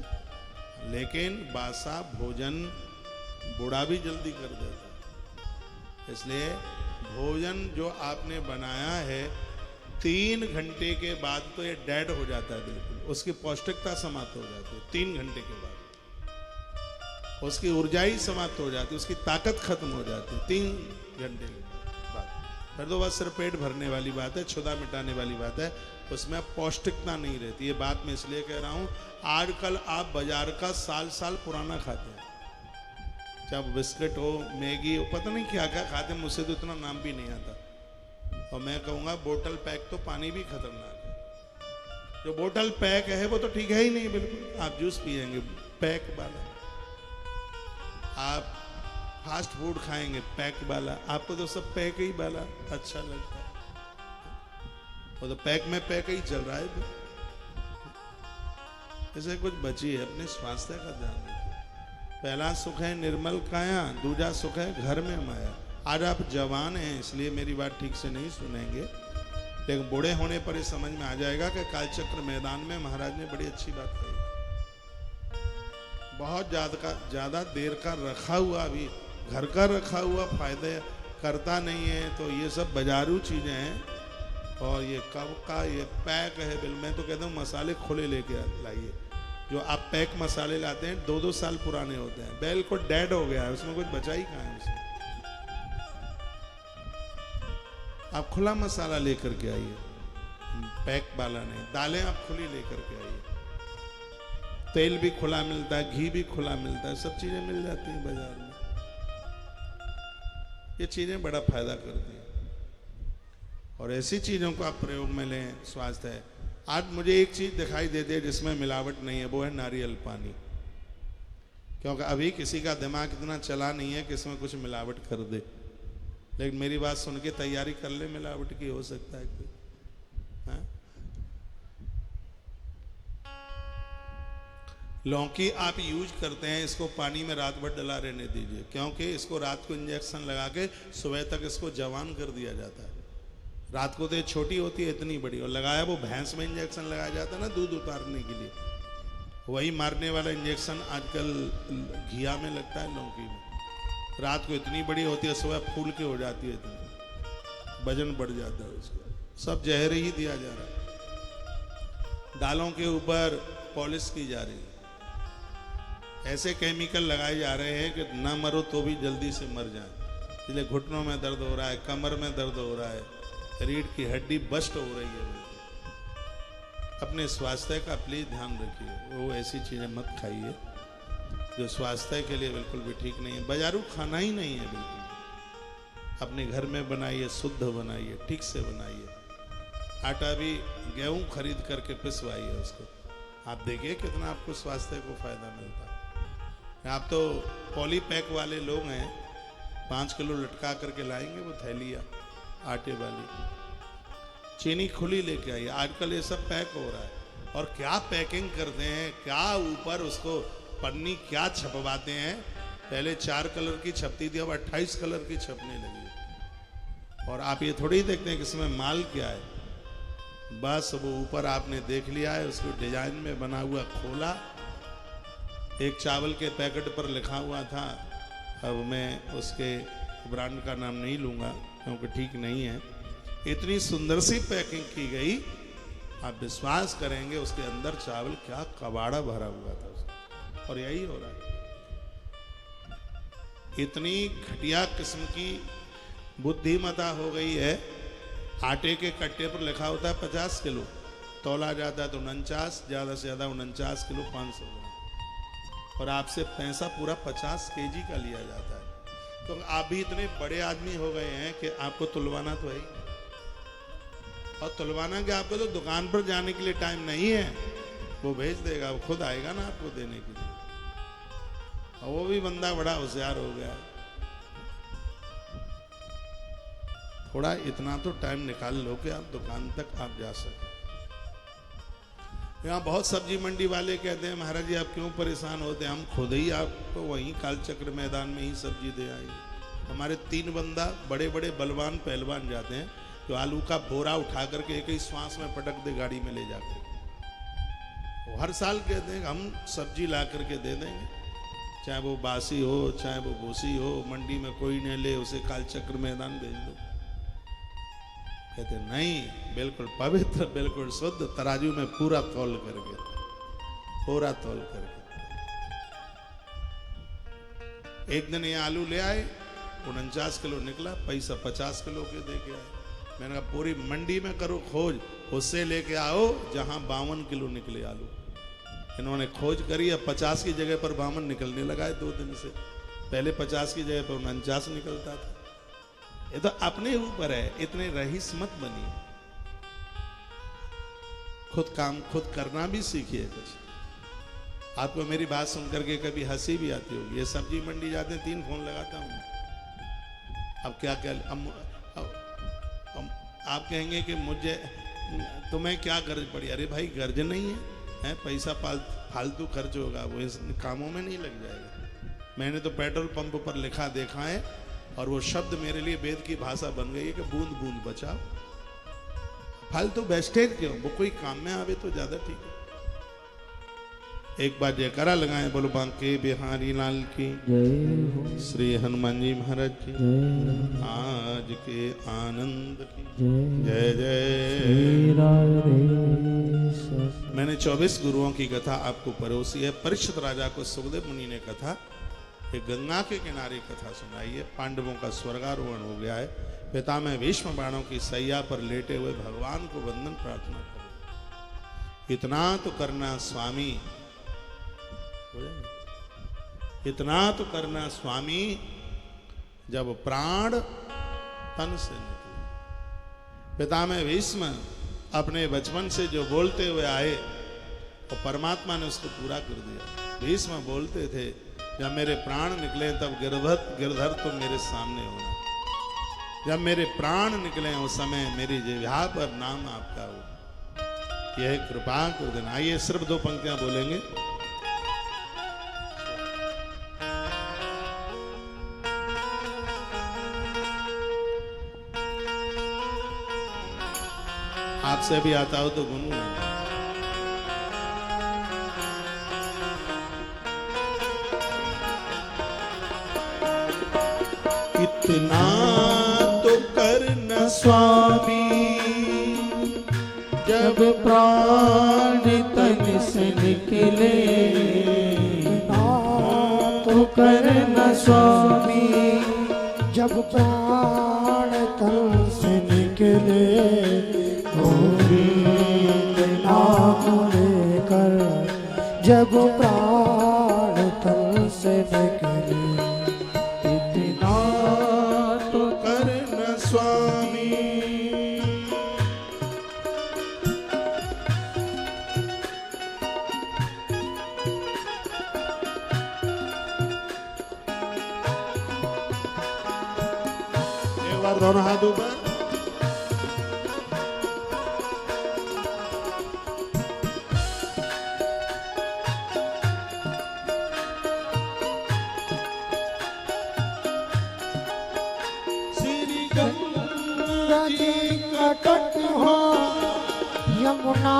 S1: लेकिन बासा भोजन बूढ़ा भी जल्दी कर देता है। इसलिए भोजन जो आपने बनाया है 3 घंटे के बाद तो ये डेड हो जाता है, बिल्कुल उसकी पौष्टिकता समाप्त हो जाती है। 3 घंटे के बाद उसकी ऊर्जा ही समाप्त हो जाती है, उसकी ताकत खत्म हो जाती है 3 घंटे के बाद। फिर तो बस सिर्फ पेट भरने वाली बात है, क्षुधा मिटाने वाली बात है, उसमें पौष्टिकता नहीं रहती। ये बात मैं इसलिए कह रहा हूँ, आजकल आप बाजार का साल पुराना खाते हैं, चाहे बिस्किट हो, मैगी हो, पता नहीं क्या क्या खाते हैं, मुझसे तो इतना नाम भी नहीं आता। और मैं कहूँगा बोतल पैक तो पानी भी खतरनाक है। जो बोतल पैक है वो तो ठीक है ही नहीं बिल्कुल। आप जूस पिएंगे पैक वाला, आप फास्ट फूड खाएंगे पैक वाला, आपको तो सब पैक ही वाला अच्छा लगता है। वो तो पैक में पैक ही चल रहा है। ऐसे कुछ बची है, अपने स्वास्थ्य का ध्यान रखिए। पहला सुख है निर्मल काया, दूजा सुख है घर में माया। आज आप जवान हैं इसलिए मेरी बात ठीक से नहीं सुनेंगे, लेकिन बूढ़े होने पर ये समझ में आ जाएगा कि कालचक्र मैदान में महाराज ने बड़ी अच्छी बात कही। बहुत ज्यादा देर का रखा हुआ भी, घर का रखा हुआ फायदे करता नहीं है। तो ये सब बाजारू चीजें हैं, और ये कब का ये पैक है बिल। मैं तो कहता हूँ मसाले खुले लेके लाइए। जो आप पैक मसाले लाते हैं 2-2 साल पुराने होते हैं, बिल्कुल डेड हो गया है, उसमें कुछ बचा ही कहाँ है उसमें। आप खुला मसाला लेकर के आइए, पैक वाला नहीं। दालें आप खुली लेकर के आइए, तेल भी खुला मिलता है, घी भी खुला मिलता है, सब चीजें मिल जाती हैं बाजार में। ये चीजें बड़ा फायदा करती हैं, और ऐसी चीजों को आप प्रयोग में लें, स्वास्थ्य है। आज मुझे एक चीज दिखाई देती है जिसमें मिलावट नहीं है, वो है नारियल पानी। क्योंकि अभी किसी का दिमाग इतना चला नहीं है कि इसमें कुछ मिलावट कर दे, लेकिन मेरी बात सुन के तैयारी कर ले, मिलावट की हो सकता है कोई। हाँ? लौकी आप यूज करते हैं, इसको पानी में रात भर डला रहने दीजिए, क्योंकि इसको रात को इंजेक्शन लगा के सुबह तक इसको जवान कर दिया जाता है। रात को तो ये छोटी होती है, इतनी बड़ी, और लगाया वो भैंस में इंजेक्शन लगाया जाता है ना दूध उतारने के लिए, वही मारने वाला इंजेक्शन आजकल घिया में लगता है, लौकी में। रात को इतनी बड़ी होती है, सुबह फूल के हो जाती है, इतनी वजन बढ़ जाता है उसका। सब जहर ही दिया जा रहा है, दालों के ऊपर पॉलिश की जा रही है, ऐसे केमिकल लगाए जा रहे हैं कि ना मरो तो भी जल्दी से मर जाए। इसलिए घुटनों में दर्द हो रहा है, कमर में दर्द हो रहा है, रीढ़ की हड्डी बस्ट हो रही है। अपने स्वास्थ्य का प्लीज ध्यान रखिए, वो ऐसी चीजें मत खाइए जो स्वास्थ्य के लिए बिल्कुल भी ठीक नहीं है। बाजारू खाना ही नहीं है बिल्कुल। अपने घर में बनाइए, शुद्ध बनाइए, ठीक से बनाइए। आटा भी गेहूं खरीद करके पिसवाइए उसको, आप देखिए कितना आपको स्वास्थ्य को फायदा मिलता है। आप तो पॉली पैक वाले लोग हैं, 5 किलो लटका करके लाएंगे वो थैलियाँ आटे वाली। चीनी खुली लेके आइए, आजकल ये सब पैक हो रहा है। और क्या पैकिंग करते हैं, क्या ऊपर उसको पन्नी क्या छपवाते हैं। पहले 4 कलर की छपती थी, अब 28 कलर की छपने लगी। और आप ये थोड़ी देखते हैं कि इसमें माल क्या है। बस वो ऊपर आपने देख लिया है, उसको डिजाइन में बना हुआ खोला, एक चावल के पैकेट पर लिखा हुआ था, अब मैं उसके ब्रांड का नाम नहीं लूँगा क्योंकि ठीक नहीं है। इतनी सुंदर सी पैकिंग की गई, आप विश्वास करेंगे उसके अंदर चावल क्या कबाड़ा भरा हुआ था उसका। और यही हो रहा है, इतनी घटिया किस्म की बुद्धिमता हो गई है। आटे के कट्टे पर लिखा होता है 50 किलो, तौला जाता है तो 49, ज़्यादा से ज़्यादा 49 किलो 500 ग्राम, और आपसे पैसा पूरा 50 केजी का लिया जाता है। तो आप भी इतने बड़े आदमी हो गए हैं कि आपको तुलवाना तो है, और तुलवाना कि आपको तो दुकान पर जाने के लिए टाइम नहीं है, वो भेज देगा, वो खुद आएगा ना आपको देने के लिए। और वो भी बंदा बड़ा होशियार हो गया। थोड़ा इतना तो टाइम निकाल लो कि आप दुकान तक आप जा सके। यहाँ बहुत सब्जी मंडी वाले कहते हैं महाराज जी आप क्यों परेशान होते हैं, हम खुद ही आपको वहीं कालचक्र मैदान में ही सब्जी दे आएंगे। हमारे 3 बंदा बड़े बड़े बलवान पहलवान जाते हैं, जो आलू का बोरा उठा करके एक ही श्वास में पटक दे गाड़ी में ले जाकर। वो हर साल कहते हैं हम सब्जी ला करके दे देंगे, चाहे वो बासी हो चाहे वो भूसी हो, मंडी में कोई नहीं ले, उसे कालचक्र मैदान भेज दो। कहते नहीं, बिल्कुल पवित्र, बिल्कुल शुद्ध, तराजू में पूरा तौल करके, पूरा तौल करके। एक दिन ये आलू ले आए, 49 किलो निकला, पैसा 50 किलो के दे के आए। मैंने कहा पूरी मंडी में करो खोज, उससे लेके आओ जहां 52 किलो निकले आलू। इन्होंने खोज करी, अब 50 की जगह पर 52 निकलने लगा है 2 दिन से। पहले 50 की जगह पर 49 निकलता था। ये तो अपने ऊपर है, इतने रईस मत बनिए, खुद काम खुद करना भी सीखिए कुछ। आपको मेरी बात सुन करके कभी हंसी भी आती होगी। ये सब्जी मंडी जाते हैं 3 फोन लगाता हूं। अब क्या क्या अब आप कहेंगे कि मुझे तुम्हें क्या गर्ज पड़ी। अरे भाई गर्ज नहीं है, पैसा फालतू खर्च होगा, वो इस कामों में नहीं लग जाएगा। मैंने तो पेट्रोल पंप पर लिखा देखा है, और वो शब्द मेरे लिए वेद की भाषा बन गई है कि बूंद बूंद बचाओ। फालतू वेस्टेज क्यों, वो कोई काम में आवे तो ज्यादा ठीक है। एक बार जयकारा लगाएं, बोलो बांके बिहारी लाल की
S2: जय हो,
S1: श्री हनुमान जी महाराज की
S2: जय
S1: आज के आनंद की
S2: जय
S1: जय
S2: श्री
S1: जय।
S2: राधे सत।
S1: मैंने 24 गुरुओं की कथा आपको परोसी है। परीक्षित राजा को सुखदेव मुनि ने कथा, एक गंगा के किनारे कथा सुनाई है। पांडवों का स्वर्गारोहण हो गया है। पिता में भीष्म बाणों की सैया पर लेटे हुए भगवान को वंदन प्रार्थना करो। इतना तो करना स्वामी, इतना तो करना स्वामी, जब प्राण तन से निकले। पिता में भीष्म अपने बचपन से जो बोलते हुए आए, तो परमात्मा ने उसको पूरा कर दिया। भीष्म बोलते थे जब मेरे प्राण निकले तब गिरधर तुम मेरे सामने होना, जब मेरे प्राण निकले उस समय मेरी जिह्वा पर नाम आपका हो। यह कृपा कर देना। आइए सिर्फ 2 पंक्तियां बोलेंगे। आपसे भी आता हो तो गुनगुनाइए। इतना तो करना स्वामी,
S2: जब प्राण तन से निकले, तो करना स्वामी,
S3: जब प्राण तन से निकले, नाम लेकर जब प्राण तन से निकले,
S2: इतना तो
S1: करना स्वामी। एक बार दोनों हाथ ऊपर।
S3: गंगा जी का तट हो, यमुना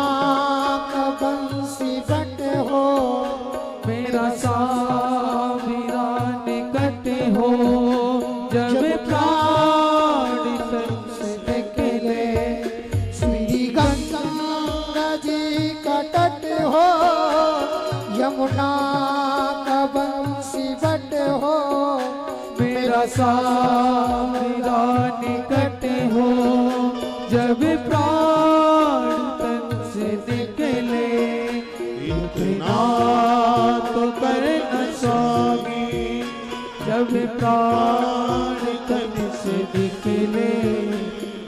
S3: का बंसी बट हो,
S2: मेरा सावरा निकट हो, जब प्राण तन से निकले।
S3: श्री गंगा जी का तट हो, यमुना का बंसी बट हो,
S2: मेरा सावरा निकट हो, जब प्राण तन से निकले। इतना तो करना स्वामी, जब प्राण तन से निकले।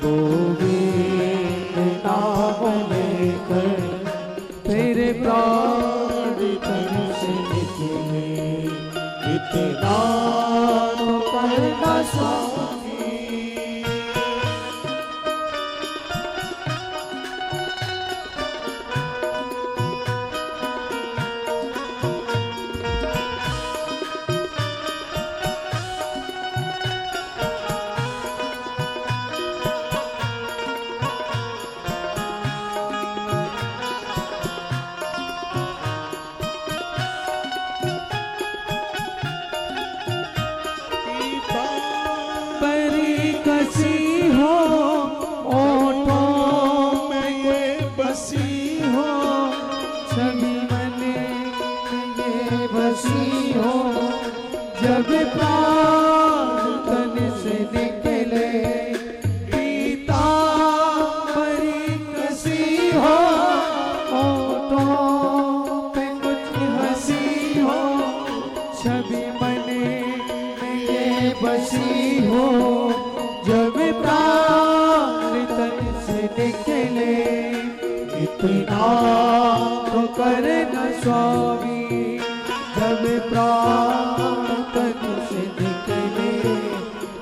S2: गोविंद नाम लेकर तेरे प्राण तन से निकले। इतना तो करना स्वामी। परी कसी हो ओठों में ये बसी हो, सभी मन ये बसी हो, जब प्राण तन से निकले। पीता परी कसी हो ओठों पे कुछ हंसी हो, सभी मन ये बसी हो, जब प्राण तन से निकले। इतना तो करना स्वामी, जब प्राण तन से निकले।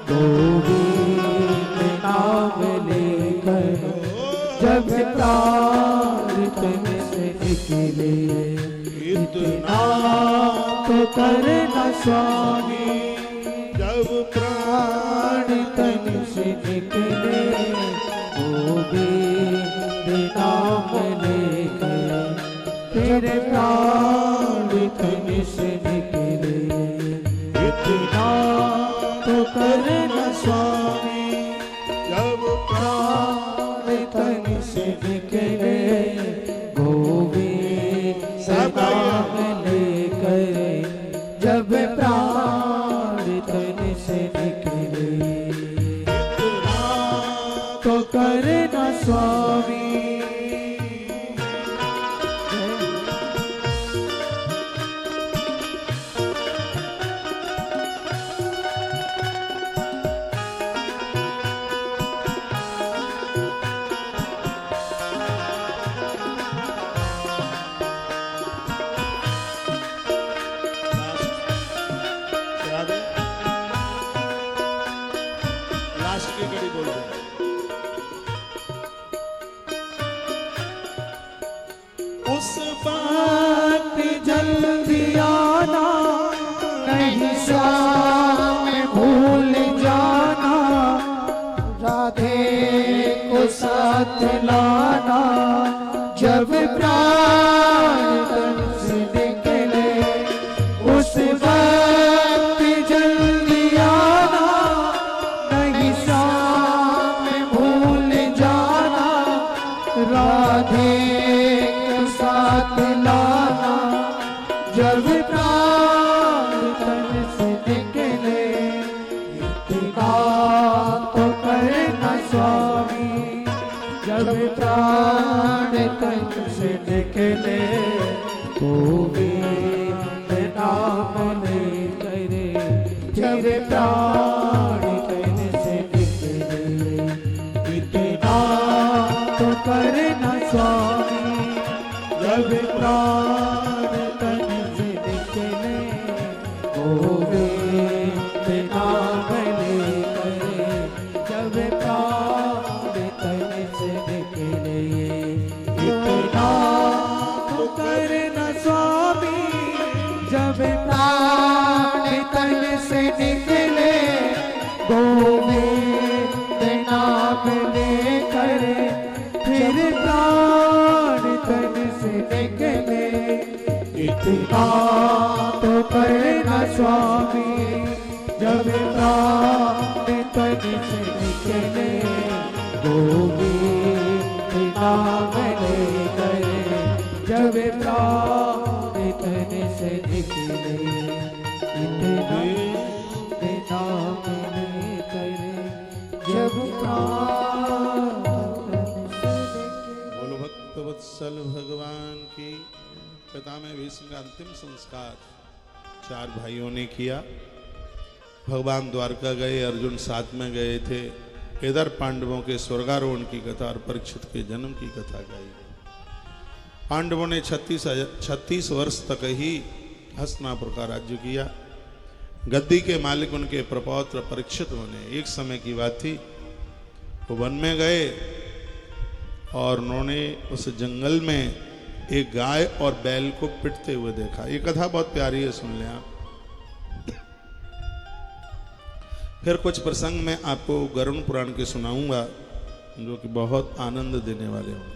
S2: गोविंद नाम लेकर जब प्राण तन से निकले। इतना तो करना स्वामी,
S1: जब
S2: प्राण तन से निकले। गोविंद नाम लेकर तेरे प्राण तन से निकले। इतना तो करना स्वामी,
S1: जब
S2: प्राण तन से निकले। गोविंद नाम लेकर जब प्राण तन से निकले। तो करना स्वामी।
S1: लास्ट की कड़ी बोल दो।
S2: उस बात जल्दी आना, नहीं शाम भूल जाना।
S3: राधे
S2: को साथ लाना, जब प्राण तन से निकले। उस वक्त जल्दी आना, नहीं शाम भूल जाना। राधे को साथ लाना, जब प्राण तन से निकले। इतना तो करना स्वामी, जब प्राण तन से निकले। गोविंद नाम लेकर जब प्राण तन से निकले। इतना तो करना स्वामी, जब प्राण तन से निकले। गोविंद नाम लेकर जब प्राण तन से निकले। इतना तो करना स्वामी, जब प्राण तन से निकले। गोविंद नाम लेकर फिर प्राण इतना तो करना स्वामी जब प्राण तन से निकले गोविंद नाम लेकर जब प्राण तन से निकले इतना नाम लेकर जब प्राण
S1: बोलो भक्तवत्सल भगवान की। पिता में भीष्म का अंतिम संस्कार 4 भाइयों ने किया। भगवान द्वारका गए, अर्जुन साथ में गए थे। इधर पांडवों के स्वर्गारोहण की कथा और परीक्षित के जन्म की कथा गाई। पांडवों ने 36 वर्ष तक ही हस्तिनापुर का राज्य किया। गद्दी के मालिक उनके प्रपौत्र परीक्षित बने। एक समय की बात थी, वो वन में गए और उन्होंने उस जंगल में एक गाय और बैल को पिटते हुए देखा। ये कथा बहुत प्यारी है, सुन लें आप। फिर कुछ प्रसंग मैं आपको गरुड़ पुराण के सुनाऊंगा जो कि बहुत आनंद देने वाले होंगे।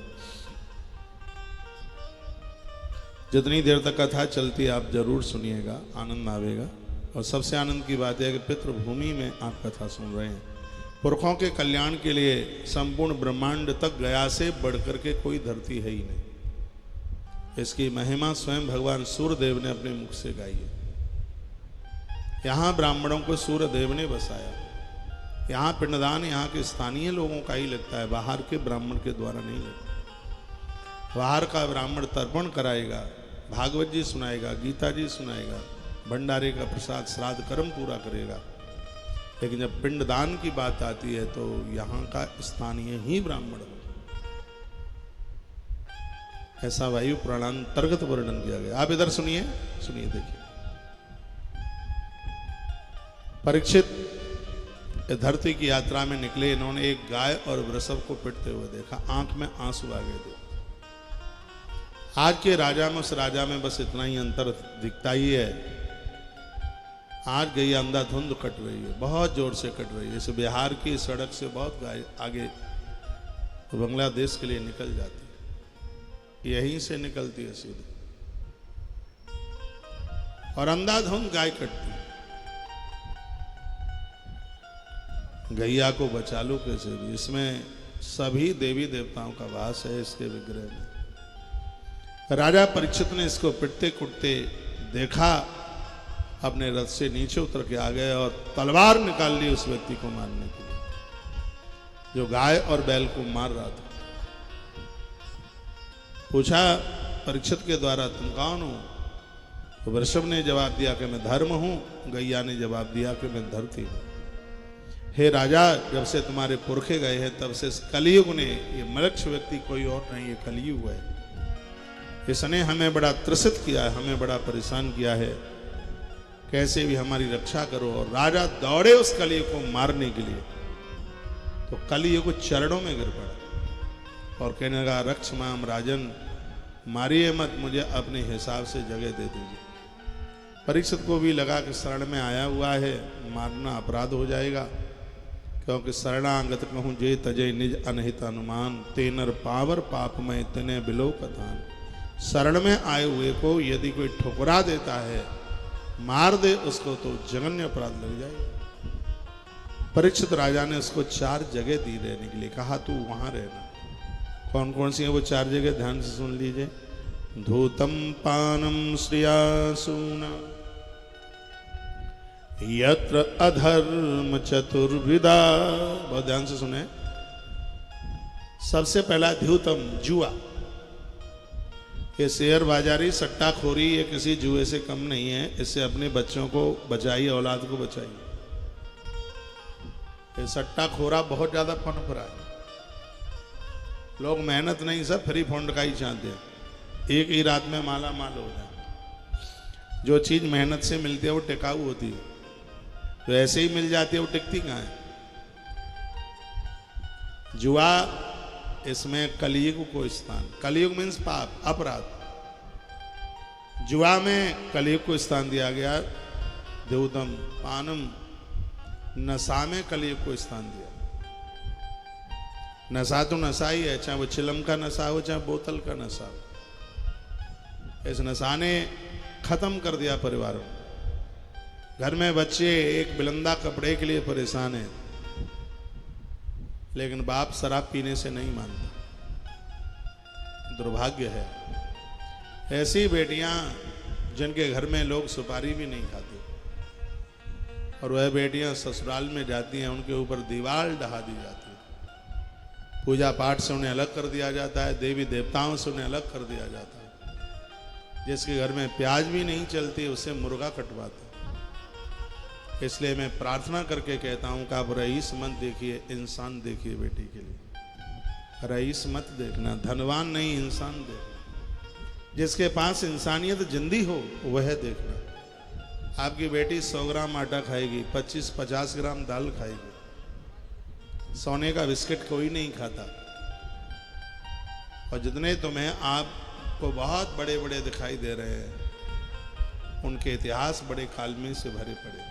S1: जितनी देर तक कथा चलती है आप जरूर सुनिएगा, आनंद आवेगा। और सबसे आनंद की बात है कि पितृभूमि में आप कथा सुन रहे हैं। पुरखों के कल्याण के लिए संपूर्ण ब्रह्मांड तक गया से बढ़कर के कोई धरती है ही नहीं। इसकी महिमा स्वयं भगवान सूर्यदेव ने अपने मुख से गाई है। यहाँ ब्राह्मणों को सूर्यदेव ने बसाया। यहाँ पिंडदान यहाँ के स्थानीय लोगों का ही लगता है, बाहर के ब्राह्मण के द्वारा नहीं लगता। बाहर का ब्राह्मण तर्पण कराएगा, भागवत जी सुनाएगा, गीता जी सुनाएगा, भंडारे का प्रसाद श्राद्ध कर्म पूरा करेगा। लेकिन जब पिंडदान की बात आती है तो यहाँ का स्थानीय ही ब्राह्मण हो। ऐसा वायु पुराणांतर्गत वर्णन किया गया। आप इधर सुनिए, सुनिए, देखिए। परीक्षित धरती की यात्रा में निकले। इन्होंने एक गाय और वृषभ को पिटते हुए देखा। आंख में आंसू आ गए थे। आज के राजा में उस राजा में बस इतना ही अंतर दिखता ही है। आज गई अंधाधुंध कट रही है, बहुत जोर से कट रही है। जैसे बिहार की सड़क से बहुत गाय आगे तो बांग्लादेश के लिए निकल जाती है, यहीं से निकलती है सीधे। और अंधाधुंध गाय कटती। गैया को बचा लो कैसे भी, इसमें सभी देवी देवताओं का वास है इसके विग्रह में। राजा परीक्षित ने इसको पिटते कुटते देखा, अपने रथ से नीचे उतर के आ गए और तलवार निकाल ली उस व्यक्ति को मारने के लिए जो गाय और बैल को मार रहा था। पूछा परीक्षित के द्वारा, तुम कौन हो? तो वृषभ ने जवाब दिया कि मैं धर्म हूं। गैया ने जवाब दिया कि मैं धरती हूं। हे राजा, जब से तुम्हारे पुरखे गए हैं तब से इस कलयुग ने, ये मनुष्य व्यक्ति कोई और नहीं, ये कलयुग है, इसने हमें बड़ा त्रसित किया है, हमें बड़ा परेशान किया है, कैसे भी हमारी रक्षा करो। और राजा दौड़े उस कलयुग को मारने के लिए, तो कलयुग चरणों में गिर पड़ा और कहने लगा, रक्ष माम राजन, मारिए मत, मुझे अपने हिसाब से जगह दे दीजिए। परीक्षित को भी लगा कि शरण में आया हुआ है, मारना अपराध हो जाएगा, क्योंकि शरणागत कहूँ जे तजय निज अनहित अनुमान, तेनर पावर पाप में तने बिलो कथान। शरण में आए हुए को यदि कोई ठुकरा देता है, मार दे उसको, तो जघन्य अपराध लग जाएगा। परीक्षित राजा ने उसको 4 जगह दी रहने के लिए, कहा तू वहां रहना। कौन कौन सी है वो 4 जगह, ध्यान से सुन लीजिए। धूतम पानम श्रियासूना यत्र अधर्म चतुर्विदा। बहुत ध्यान से सुने। सबसे पहला द्यूतम, जुआ। ये शेयर बाजारी, सट्टाखोरी, ये किसी जुए से कम नहीं है। इससे अपने बच्चों को बचाइए, औलाद को बचाइए। ये सट्टाखोरा बहुत ज्यादा पनप रहा है। लोग मेहनत नहीं, सब फ्री फंड का ही चाहते हैं, एक ही रात में माला माल हो जाए। जो चीज मेहनत से मिलती है वो टिकाऊ होती है, जो ऐसे ही मिल जाती है वो टिकती कहाँ है। जुआ, इसमें कलयुग को स्थान, कलयुग मीन्स पाप, अपराध। जुआ में कलयुग को स्थान दिया गया। देवदम पानम, नशा में कलयुग को स्थान दिया। नशा तो नशा ही है, चाहे वो चिलम का नशा हो चाहे बोतल का नशा हो। इस नशा ने खत्म कर दिया परिवार में। घर में बच्चे एक बिलंदा कपड़े के लिए परेशान है, लेकिन बाप शराब पीने से नहीं मानता। दुर्भाग्य है। ऐसी बेटियां जिनके घर में लोग सुपारी भी नहीं खाते, और वह बेटियां ससुराल में जाती हैं, उनके ऊपर दीवार ढहा दी जाती है। पूजा पाठ से उन्हें अलग कर दिया जाता है, देवी देवताओं से उन्हें अलग कर दिया जाता है। जिसके घर में प्याज भी नहीं चलती उससे मुर्गा कटवाते। इसलिए मैं प्रार्थना करके कहता हूं कि आप रईस मत देखिए, इंसान देखिए बेटी के लिए। रईस मत देखना, धनवान नहीं इंसान देखना। जिसके पास इंसानियत जिंदी हो वह देखना। आपकी बेटी 100 ग्राम आटा खाएगी, 25-50 ग्राम दाल खाएगी। सोने का बिस्किट कोई नहीं खाता। और जितने तुम्हें आपको बहुत बड़े बड़े दिखाई दे रहे हैं, उनके इतिहास बड़े कालमी से भरे पड़े।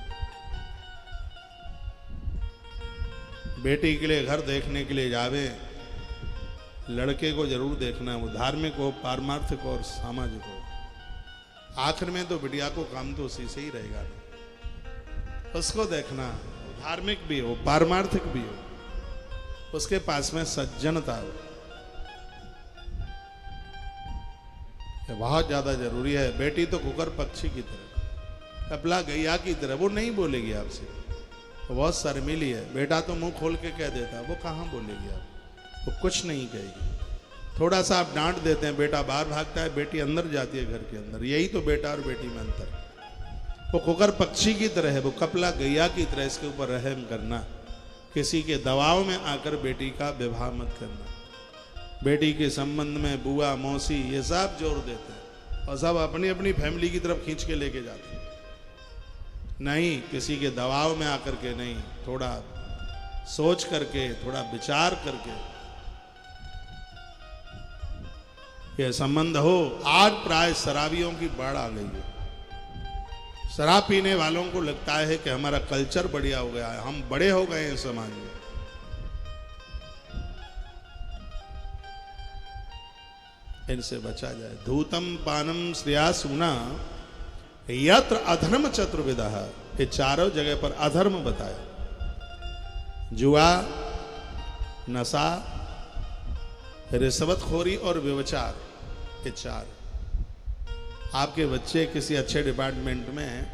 S1: बेटी के लिए घर देखने के लिए जावे, लड़के को जरूर देखना, वो धार्मिक हो, पारमार्थिक हो और सामाजिक हो। आखिर में तो बिटिया को काम तो उसी से ही रहेगा ना। उसको देखना, धार्मिक भी हो, पारमार्थिक भी हो, उसके पास में सज्जनता हो। ये बहुत ज्यादा जरूरी है। बेटी तो कुकर पक्षी की तरह, कपला गैया की तरह, वो नहीं बोलेगी आपसे, वो बहुत शर्मीली है। बेटा तो मुंह खोल के कह देता, वो कहाँ बोलेगी आप, वो कुछ नहीं कहेगी। थोड़ा सा आप डांट देते हैं, बेटा बाहर भागता है, बेटी अंदर जाती है घर के अंदर। यही तो बेटा और बेटी में अंतर। वो कुकर पक्षी की तरह है, वो कपला गैया की तरह। इसके ऊपर रहम करना, किसी के दबाव में आकर बेटी का विवाह मत करना। बेटी के संबंध में बुआ मौसी ये सब जोर देते हैं, और सब अपनी अपनी फैमिली की तरफ खींच के लेके जाते हैं। नहीं, किसी के दबाव में आकर के नहीं, थोड़ा सोच करके, थोड़ा विचार करके ये संबंध हो। आज प्राय शराबियों की बाढ़ आ गई है। शराब पीने वालों को लगता है कि हमारा कल्चर बढ़िया हो गया है, हम बड़े हो गए हैं समाज में। इनसे बचा जाए। धूतम पानम श्रेया सुना यत्र अधर्म चतुर्विधा। ये चारों जगह पर अधर्म बताया। जुआ, नशा, रिश्वतखोरी और व्यभिचार, ये चार। आपके बच्चे किसी अच्छे डिपार्टमेंट में हैं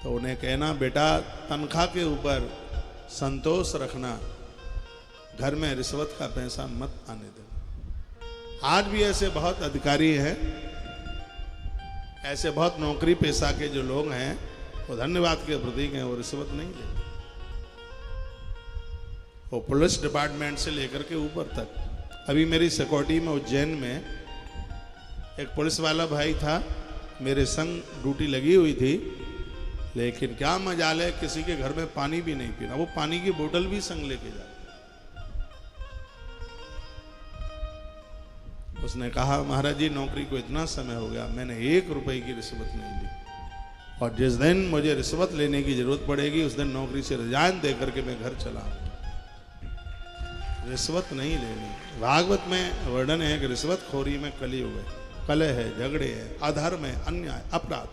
S1: तो उन्हें कहना, बेटा तनख्वाह के ऊपर संतोष रखना, घर में रिश्वत का पैसा मत आने देना। आज भी ऐसे बहुत अधिकारी हैं, ऐसे बहुत नौकरी पेशा के जो लोग हैं, वो धन्यवाद के प्रतीक हैं, वो रिश्वत नहीं लेते। वो पुलिस डिपार्टमेंट से लेकर के ऊपर तक। अभी मेरी सिक्योरिटी में उज्जैन में एक पुलिस वाला भाई था, मेरे संग ड्यूटी लगी हुई थी, लेकिन क्या मजाल है, किसी के घर में पानी भी नहीं पीना। वो पानी की बोतल भी संग लेके जाता। उसने कहा, महाराज जी नौकरी को इतना समय हो गया, मैंने 1 रुपए की रिश्वत नहीं ली, और जिस दिन मुझे रिश्वत लेने की जरूरत पड़ेगी उस दिन नौकरी से रिजाइन दे करके मैं घर चला आऊंगा। रिश्वत नहीं लेनी। भागवत में वर्णन है कि रिश्वतखोरी में कलयुग है, कलह है, झगड़े है, अधर्म है, अन्याय, अपराध।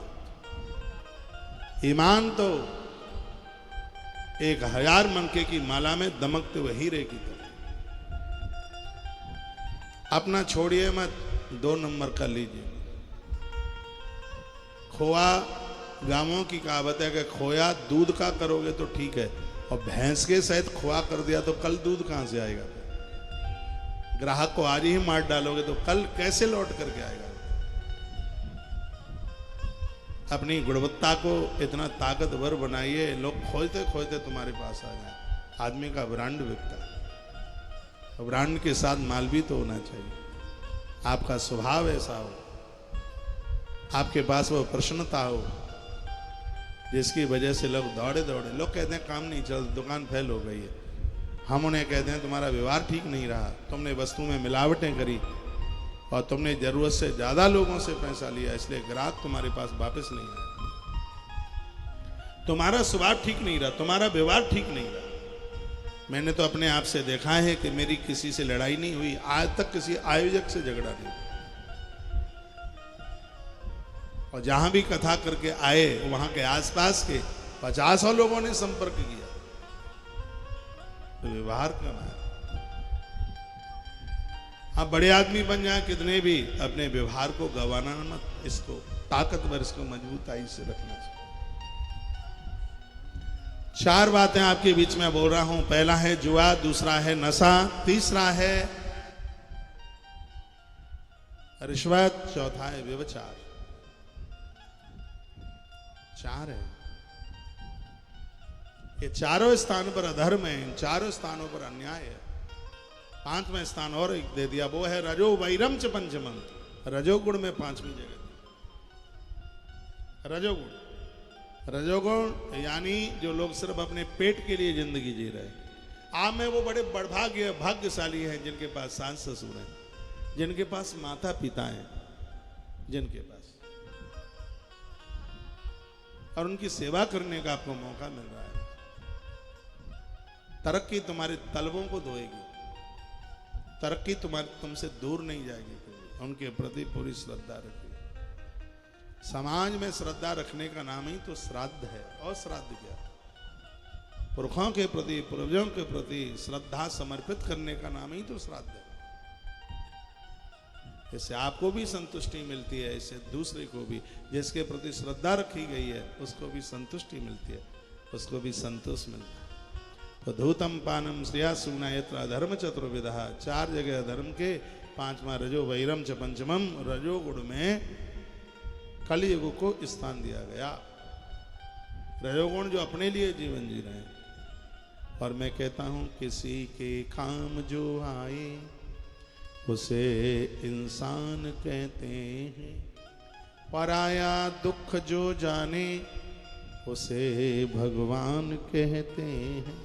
S1: ईमान तो 1000 मनके की माला में दमकते हुए हीरे की तरह। अपना छोड़िए मत, 2 नंबर का लीजिए। खोआ, गांवों की कहावत है कि खोया दूध का करोगे तो ठीक है, और भैंस के सहित खोआ कर दिया तो कल दूध कहां से आएगा? ग्राहक को आज ही मार डालोगे तो कल कैसे लौट करके आएगा? अपनी गुणवत्ता को इतना ताकतवर बनाइए, लोग खोजते खोजते तुम्हारे पास आ जाए। आदमी का ब्रांड बिकता है, ब्रांड के साथ माल भी तो होना चाहिए। आपका स्वभाव ऐसा हो, आपके पास वो प्रसन्नता हो जिसकी वजह से लोग दौड़े दौड़े। लोग कहते हैं काम नहीं चल, दुकान फेल हो गई है। हम उन्हें कहते हैं तुम्हारा व्यवहार ठीक नहीं रहा, तुमने वस्तु में मिलावटें करी और तुमने जरूरत से ज्यादा लोगों से पैसा लिया, इसलिए ग्राहक तुम्हारे पास वापस नहीं आया। तुम्हारा स्वभाव ठीक नहीं रहा, तुम्हारा व्यवहार ठीक नहीं रहा। मैंने तो अपने आप से देखा है कि मेरी किसी से लड़ाई नहीं हुई, आज तक किसी आयोजक से झगड़ा नहीं। और जहां भी कथा करके आए वहां के आसपास के 50 लोगों ने संपर्क किया। तो व्यवहार करना है। आप बड़े आदमी बन जाए कितने भी, अपने व्यवहार को गंवाना मत, इसको ताकतवर, इसको मजबूताई से रखना चाहिए। 4 बातें आपके बीच में बोल रहा हूं। पहला है जुआ, दूसरा है नशा, तीसरा है रिश्वत, चौथा है व्यभिचार। 4 है। ये चारों स्थान पर अधर्म है, इन चारों स्थानों पर अन्याय है। 5वां स्थान और एक दे दिया, वो है रजो वैरम च पंचमम, रजोगुण में 5वीं जगह। रजोगुण, रजोगुण यानी जो लोग सिर्फ अपने पेट के लिए जिंदगी जी रहे हैं। आप में वो बड़े भाग्यशाली हैं जिनके पास सास ससुर हैं, जिनके पास माता पिता हैं, जिनके पास, और उनकी सेवा करने का आपको मौका मिल रहा है। तरक्की तुम्हारे तलवों को धोएगी, तरक्की तुमसे दूर नहीं जाएगी। उनके प्रति पूरी श्रद्धा रखिए। समाज में श्रद्धा रखने का नाम ही तो श्राद्ध है। और श्राद्ध क्या? पुरखों के प्रति, पूर्वजों के प्रति श्रद्धा समर्पित करने का नाम ही तो श्राद्ध है। इससे आपको भी संतुष्टि मिलती है, इससे दूसरे को भी, जिसके प्रति श्रद्धा रखी गई है उसको भी संतुष्टि मिलती है, उसको भी संतोष मिलता है। तो धूतम पानम श्रेया सुना यत्र धर्म चतुर्विधा, 4 जगह धर्म के, 5वां रजो वैरम च पंचमम, रजोगुण में कलयुग को स्थान दिया गया। रजोगुण जो अपने लिए जीवन जी रहे हैं। और मैं कहता हूं किसी के काम जो आए उसे इंसान कहते हैं, पराया दुख जो जाने उसे भगवान कहते हैं।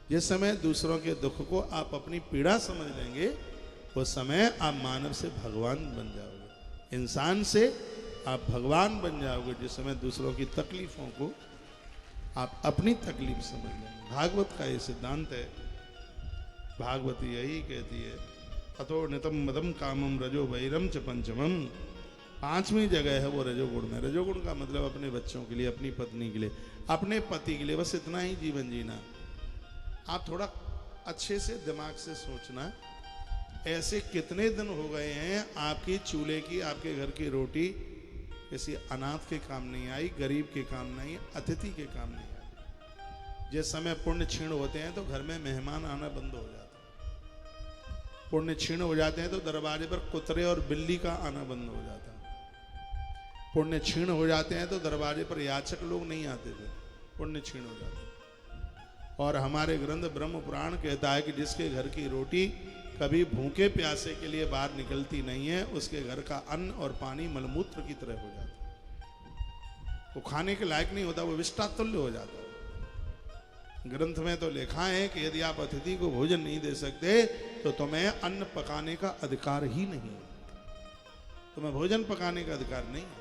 S1: जिस समय दूसरों के दुख को आप अपनी पीड़ा समझ लेंगे, उस समय आप मानव से भगवान बन जाओगे, इंसान से आप भगवान बन जाओगे। जिस समय दूसरों की तकलीफों को आप अपनी तकलीफ समझ लेंगे। भागवत का ये सिद्धांत है। भागवती यही कहती है, अतो नितम मदम कामम रजो वैरम च पंचमम। 5वीं जगह है वो रजोगुण में। रजोगुण का मतलब अपने बच्चों के लिए, अपनी पत्नी के लिए, अपने पति के लिए, बस इतना ही जीवन जीना। आप थोड़ा अच्छे से दिमाग से सोचना, ऐसे कितने दिन हो गए हैं आपकी चूल्हे की, आपके घर की रोटी किसी अनाथ के काम नहीं आई, गरीब के काम नहीं, अतिथि के काम नहीं आई। जिस समय पुण्य क्षीण होते हैं तो घर में मेहमान आना बंद हो जाता है। पुण्य क्षीण हो जाते हैं तो दरवाजे पर कुतरे और बिल्ली का आना बंद हो जाता है। पुण्य क्षीण हो जाते हैं तो दरवाजे पर याचक लोग नहीं आते थे, पुण्य क्षीण हो जाते। और हमारे ग्रंथ ब्रह्म पुराण कहता है कि जिसके घर की रोटी कभी भूखे प्यासे के लिए बाहर निकलती नहीं है, उसके घर का अन्न और पानी मलमूत्र की तरह हो जाता है। वो खाने के लायक नहीं होता, वो विष्टातुल्य हो जाता है। ग्रंथ में तो लिखा है कि यदि आप अतिथि को भोजन नहीं दे सकते तो तुम्हें अन्न पकाने का अधिकार ही नहीं है, तुम्हें भोजन पकाने का अधिकार नहीं है।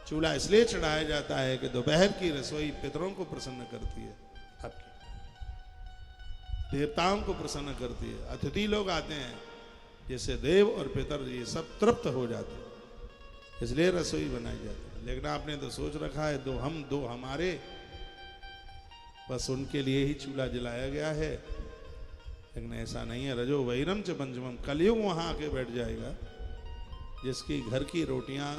S1: चूल्हा इसलिए चढ़ाया जाता है कि दोपहर की रसोई पितरों को प्रसन्न करती है, आपकी देवताओं को प्रसन्न करती है। अतिथि लोग आते हैं जैसे देव और पितर ये सब तृप्त हो जाते हैं, इसलिए रसोई बनाई जाती है। लेकिन आपने तो सोच रखा है दो हम दो हमारे, बस उनके लिए ही चूल्हा जलाया गया है। लेकिन ऐसा नहीं है। रजो वैरम च पंचमम, कलयुग वहां आके बैठ जाएगा जिसकी घर की रोटियां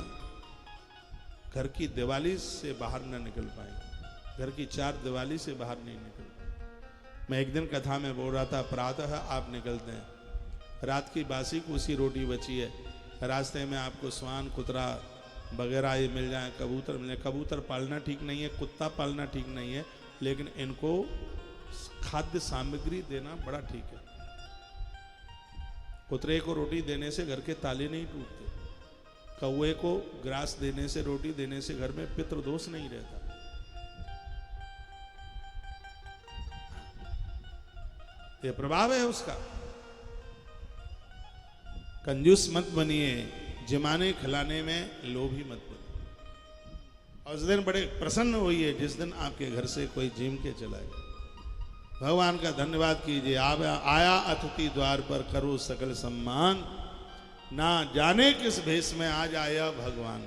S1: घर की दिवाली से बाहर न निकल पाएंगी, घर की 4 दिवाली से बाहर नहीं निकल। मैं एक दिन कथा में बोल रहा था, प्रातः आप निकलते हैं, रात की बासी कुसी रोटी बची है, रास्ते में आपको स्वान कुतरा वगैरह ये मिल जाए, कबूतर मिल जाए। कबूतर पालना ठीक नहीं है, कुत्ता पालना ठीक नहीं है, लेकिन इनको खाद्य सामग्री देना बड़ा ठीक है। कुतरे को रोटी देने से घर के ताले नहीं टूटते, कौए को ग्रास देने से, रोटी देने से घर में पितृदोष नहीं रहता। ये प्रभाव है उसका। कंजूस मत बनिए, जमाने खिलाने में लोभी मत बनिए। और उस दिन बड़े प्रसन्न होइए जिस दिन आपके घर से कोई जिम के चला गया। भगवान का धन्यवाद कीजिए। आया अतिथि द्वार पर करो सकल सम्मान, ना जाने किस भेष में आज आया भगवान।